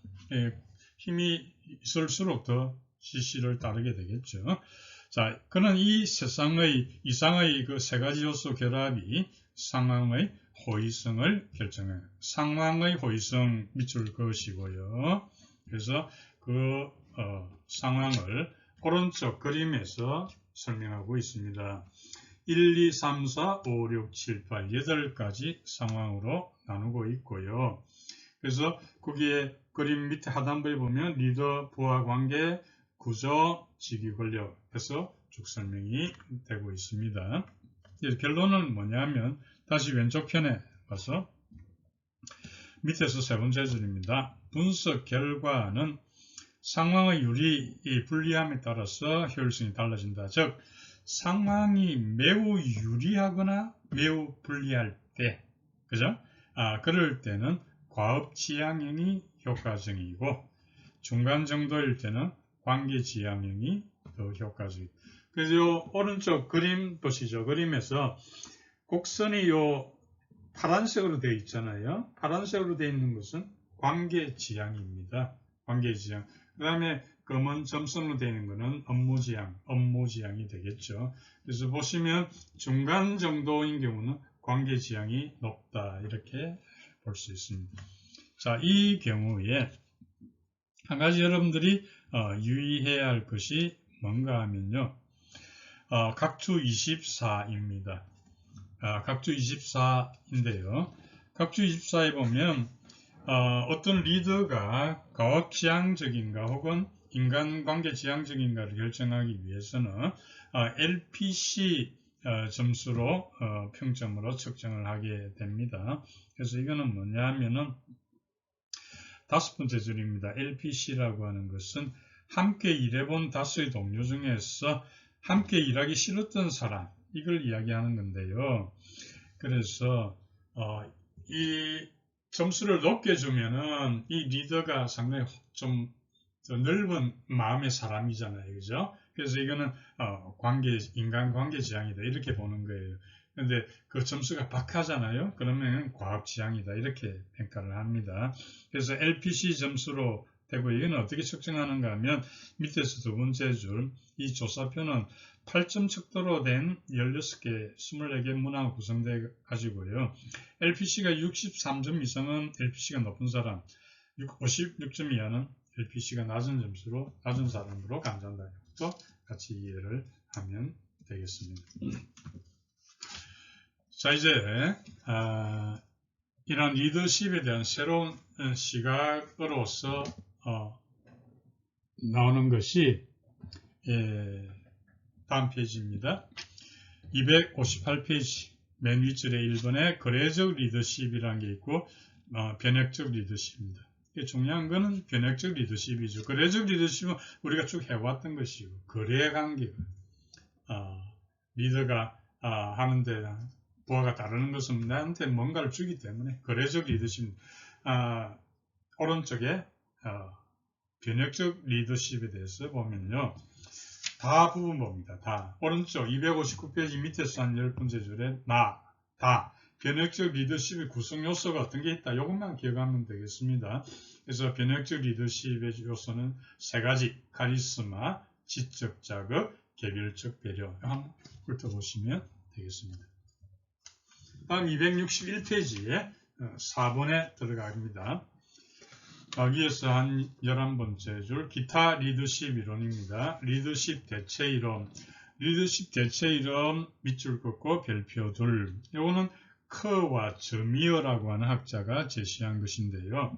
힘이 있을수록 더 지시를 따르게 되겠죠. 자, 그는 이 세상의 이상의 그 세 가지 요소 결합이 상황의 호의성을 결정해요. 상황의 호의성 밑줄 그으시고요. 그래서 그 상황을 오른쪽 그림에서 설명하고 있습니다. 1, 2, 3, 4, 5, 6, 7, 8, 8가지 상황으로 나누고 있고요. 그래서 거기에 그림 밑에 하단부에 보면 리더, 부하 관계, 구조, 직위 권력 해서 쭉 설명이 되고 있습니다. 결론은 뭐냐면 다시 왼쪽 편에 와서 밑에서 세 번째 줄입니다. 분석 결과는 상황의 불리함에 따라서 효율성이 달라진다. 즉 상황이 매우 유리하거나 매우 불리할 때, 그죠? 그럴 때는 과업 지향형이 효과적이고 중간 정도일 때는 관계 지향형이 더 효과적이다. 그래서 요 오른쪽 그림 보시죠. 그림에서 곡선이 요 파란색으로 되어 있잖아요. 파란색으로 되어 있는 것은 관계 지향입니다. 관계 지향. 그 다음에 검은 점선으로 되어 있는 것은 업무 지향이 되겠죠. 그래서 보시면 중간 정도인 경우는 관계 지향이 높다. 이렇게 볼 수 있습니다. 자, 이 경우에 한 가지 여러분들이 유의해야 할 것이 뭔가 하면요. 각주 24입니다. 각주 24인데요. 각주 24에 보면 어떤 리더가 과학지향적인가 혹은 인간관계 지향적인가를 결정하기 위해서는 LPC 점수로 평점으로 측정을 하게 됩니다. 그래서 이거는 뭐냐 하면은 다섯 번째 줄입니다. LPC라고 하는 것은 함께 일해본 다수의 동료 중에서 함께 일하기 싫었던 사람, 이걸 이야기하는 건데요. 그래서 이 점수를 높게 주면은 이 리더가 상당히 좀 넓은 마음의 사람이잖아요. 그죠? 그래서 이거는 인간관계 지향이다. 이렇게 보는 거예요. 근데 그 점수가 박하잖아요. 그러면 과업 지향이다. 이렇게 평가를 합니다. 그래서 LPC 점수로 되고 이건 어떻게 측정하는가 하면 밑에서 두 번째 줄 이 조사표는 8점 척도로 된 16개, 24개 문항 구성되어 가지고요. LPC가 63점 이상은 LPC가 높은 사람, 56점 이하는 LPC가 낮은 사람으로 간주한다. 또 같이 이해를 하면 되겠습니다. 자, 이제 이런 리더십에 대한 새로운 시각으로서 나오는 것이 다음 페이지입니다. 258페이지 맨 윗줄에 1번에 거래적 리더십이라는 게 있고 변혁적 리더십입니다. 중요한 거는 변혁적 리더십이죠. 거래적 리더십은 우리가 쭉 해왔던 것이고 거래관계가 리더가 하는데 부하가 다루는 것은 나한테 뭔가를 주기 때문에 거래적 리더십. 오른쪽에 변혁적 리더십에 대해서 보면요. 다 부분봅니다. 다. 오른쪽 259페이지 밑에서 한 10번째 줄에 다. 변혁적 리더십의 구성 요소가 어떤 게 있다. 이것만 기억하면 되겠습니다. 그래서 변혁적 리더십의 요소는 세 가지. 카리스마, 지적 자극, 개별적 배려. 한번 훑어보시면 되겠습니다. 다음 261페이지에 4번에 들어갑니다. 여기에서 한 11번째 줄 기타 리더십 이론입니다. 리더십 대체 이론. 리더십 대체 이론 밑줄 긋고 별표 둘. 이거는 커와 저미어라고 하는 학자가 제시한 것인데요.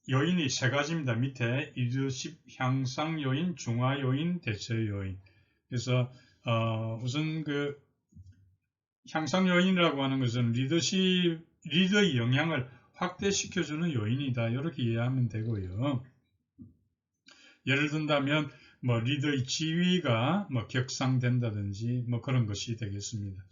요인이 세 가지입니다. 밑에 리더십 향상 요인, 중화 요인, 대체 요인. 그래서 우선 그 향상 요인이라고 하는 것은 리더의 영향을 확대시켜주는 요인이다. 이렇게 이해하면 되고요. 예를 든다면 뭐 리더의 지위가 뭐 격상된다든지 뭐 그런 것이 되겠습니다.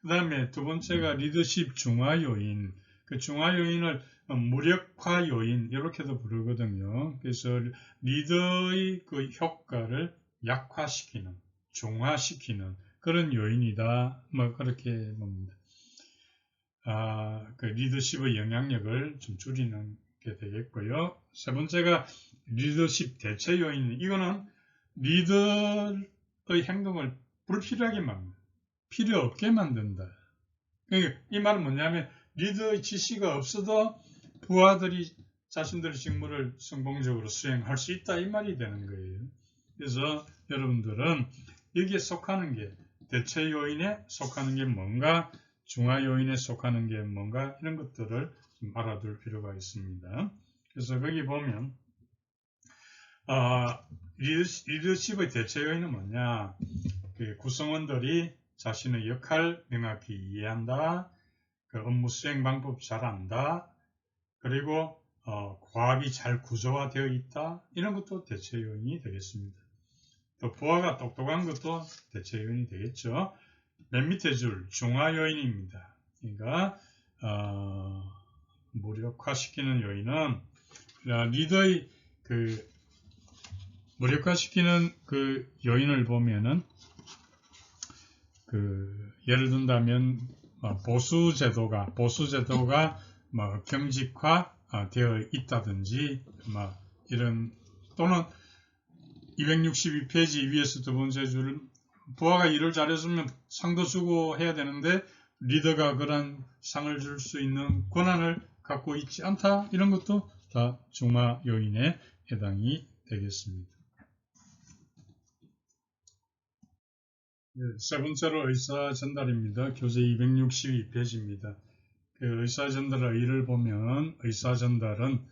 그 다음에 두 번째가 리더십 중화 요인. 그 중화 요인을 무력화 요인 이렇게도 부르거든요. 그래서 리더의 그 효과를 약화시키는, 중화시키는 그런 요인이다. 뭐 그렇게 봅니다. 그 리더십의 영향력을 좀 줄이는 게 되겠고요. 세 번째가 리더십 대체 요인. 이거는 리더의 행동을 불필요하게 만든다. 필요 없게 만든다. 이 말은 뭐냐면 리더의 지시가 없어도 부하들이 자신들의 직무를 성공적으로 수행할 수 있다 이 말이 되는 거예요. 그래서 여러분들은 여기에 속하는 게 대체 요인에 속하는 게 뭔가, 중화 요인에 속하는 게 뭔가 이런 것들을 좀 알아둘 필요가 있습니다. 그래서 거기 보면 리더십의 대체 요인은 뭐냐? 그 구성원들이 자신의 역할 명확히 이해한다. 그 업무 수행 방법 잘 안다. 그리고 과업이 잘 구조화되어 있다. 이런 것도 대체 요인이 되겠습니다. 또 부하가 똑똑한 것도 대체 요인이 되겠죠. 맨 밑에 줄 중화 요인입니다. 그러니까 무력화시키는 요인은 리더의 그 무력화시키는 그 요인을 보면은 예를 든다면 보수제도가 뭐 경직화 되어 있다든지 뭐 이런, 또는 262페이지 위에서 두 번째 줄 부하가 일을 잘했으면 상도 주고 해야 되는데 리더가 그런 상을 줄 수 있는 권한을 갖고 있지 않다. 이런 것도 다 중화 요인에 해당이 되겠습니다. 세 번째로 의사 전달입니다. 교재 262페이지입니다. 그 의사 전달의 의의를 보면 의사 전달은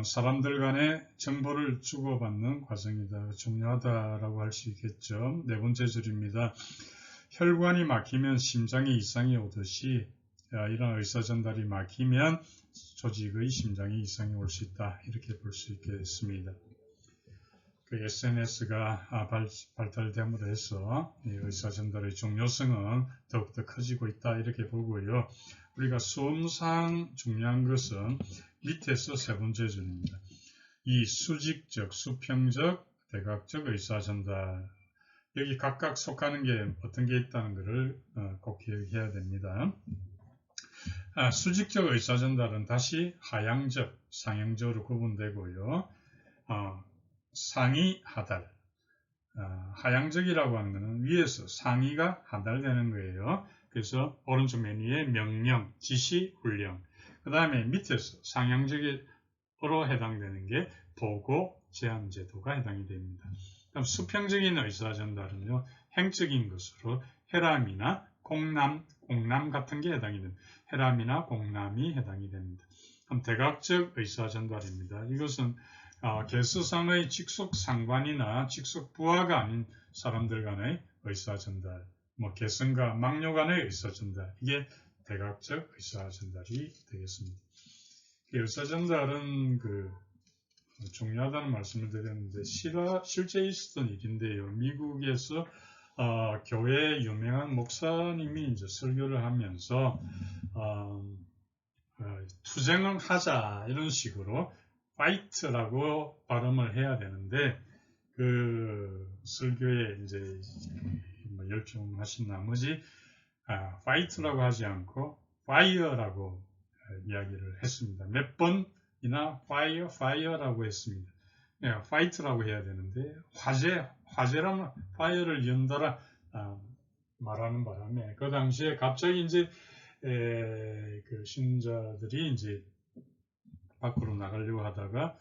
사람들 간에 정보를 주고받는 과정이다. 중요하다라고 할 수 있겠죠. 네 번째 줄입니다. 혈관이 막히면 심장에 이상이 오듯이 이런 의사 전달이 막히면 조직의 심장에 이상이 올 수 있다. 이렇게 볼 수 있겠습니다. 그 SNS가 발달됨으로 해서 의사 전달의 중요성은 더욱더 커지고 있다. 이렇게 보고요. 우리가 수험상 중요한 것은 밑에서 세 번째 줄입니다. 이 수직적, 수평적, 대각적 의사 전달. 여기 각각 속하는 게 어떤 게 있다는 것을 꼭 기억해야 됩니다. 수직적 의사 전달은 다시 하향적, 상향적으로 구분되고요. 상위 하달. 하향적이라고 하는 것은 위에서 상위가 하달되는 거예요. 그래서 오른쪽 맨 위에 명령, 지시, 훈령. 그 다음에 밑에서 상향적으로 해당되는 게 보고, 제한 제도가 해당이 됩니다. 그럼 수평적인 의사 전달은요, 행적인 것으로 해람이나 공람 같은 게 해당이 됩니다. 해람이나 공람이 해당이 됩니다. 그럼 대각적 의사 전달입니다. 이것은 개수상의 직속 상관이나 직속 부하가 아닌 사람들 간의 의사 전달, 뭐 개성과 막료 간의 의사 전달, 이게 대각적 의사 전달이 되겠습니다. 의사 전달은 중요하다는 말씀을 드렸는데 실제 있었던 일인데요. 미국에서 교회 유명한 목사님이 이제 설교를 하면서 투쟁을 하자 이런 식으로 fight라고 발음을 해야 되는데 그 설교에 이제 열중하신 나머지 fight라고 하지 않고 fire라고 이야기를 했습니다. 몇 번이나 fire라고 했습니다. fight라고 해야 되는데 화재라면 fire를 연달아 말하는 바람에 그 당시에 갑자기 이제 그 신자들이 이제 밖으로 나가려고 하다가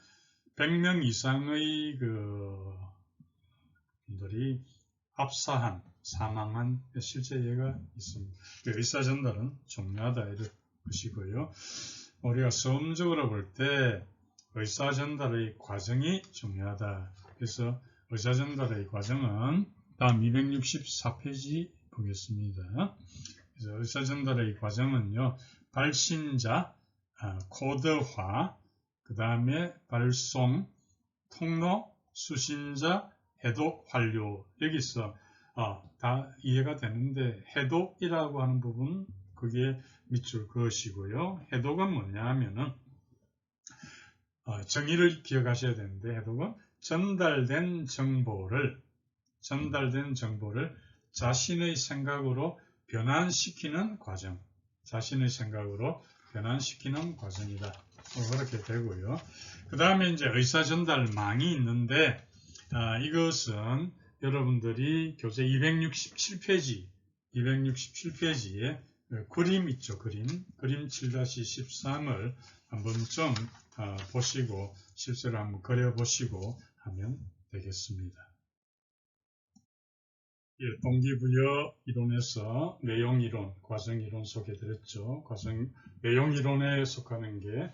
100명 이상의 분들이 압사한, 사망한 실제 예가 있습니다. 의사 전달은 중요하다 이런 것이고요. 우리가 수험적으로 볼 때 의사 전달의 과정이 중요하다. 그래서 의사 전달의 과정은 다음 264페이지 보겠습니다. 그래서 의사 전달의 과정은요, 발신자, 코드화, 그 다음에 발송, 통로, 수신자, 해독, 완료. 여기서 다 이해가 되는데 해독이라고 하는 부분 그게 밑줄 그것이고요. 해독은 뭐냐 하면은 정의를 기억하셔야 되는데 해독은 전달된 정보를 자신의 생각으로 변환시키는 과정, 자신의 생각으로 변환시키는 과정이다. 그렇게 되고요. 그 다음에 이제 의사전달망이 있는데 이것은 여러분들이 교재 267페이지에 그림 있죠. 그림 7-13을 한번 좀 보시고 실제로 한번 그려보시고 하면 되겠습니다. 예, 동기부여 이론에서 내용이론, 과정이론 소개드렸죠. 내용이론에 속하는 게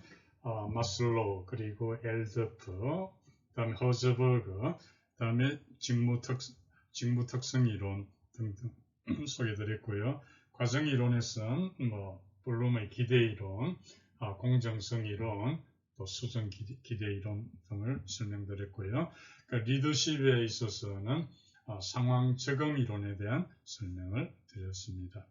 마슬로우, 그리고 엘더프, 그 다음에 허즈버그, 그 다음에 직무특성이론 등등 소개드렸고요. 과정이론에서는 블룸의 기대이론, 공정성이론, 또 수정기대이론 등을 설명드렸고요. 그러니까 리더십에 있어서는 상황 적응 이론에 대한 설명을 드렸습니다.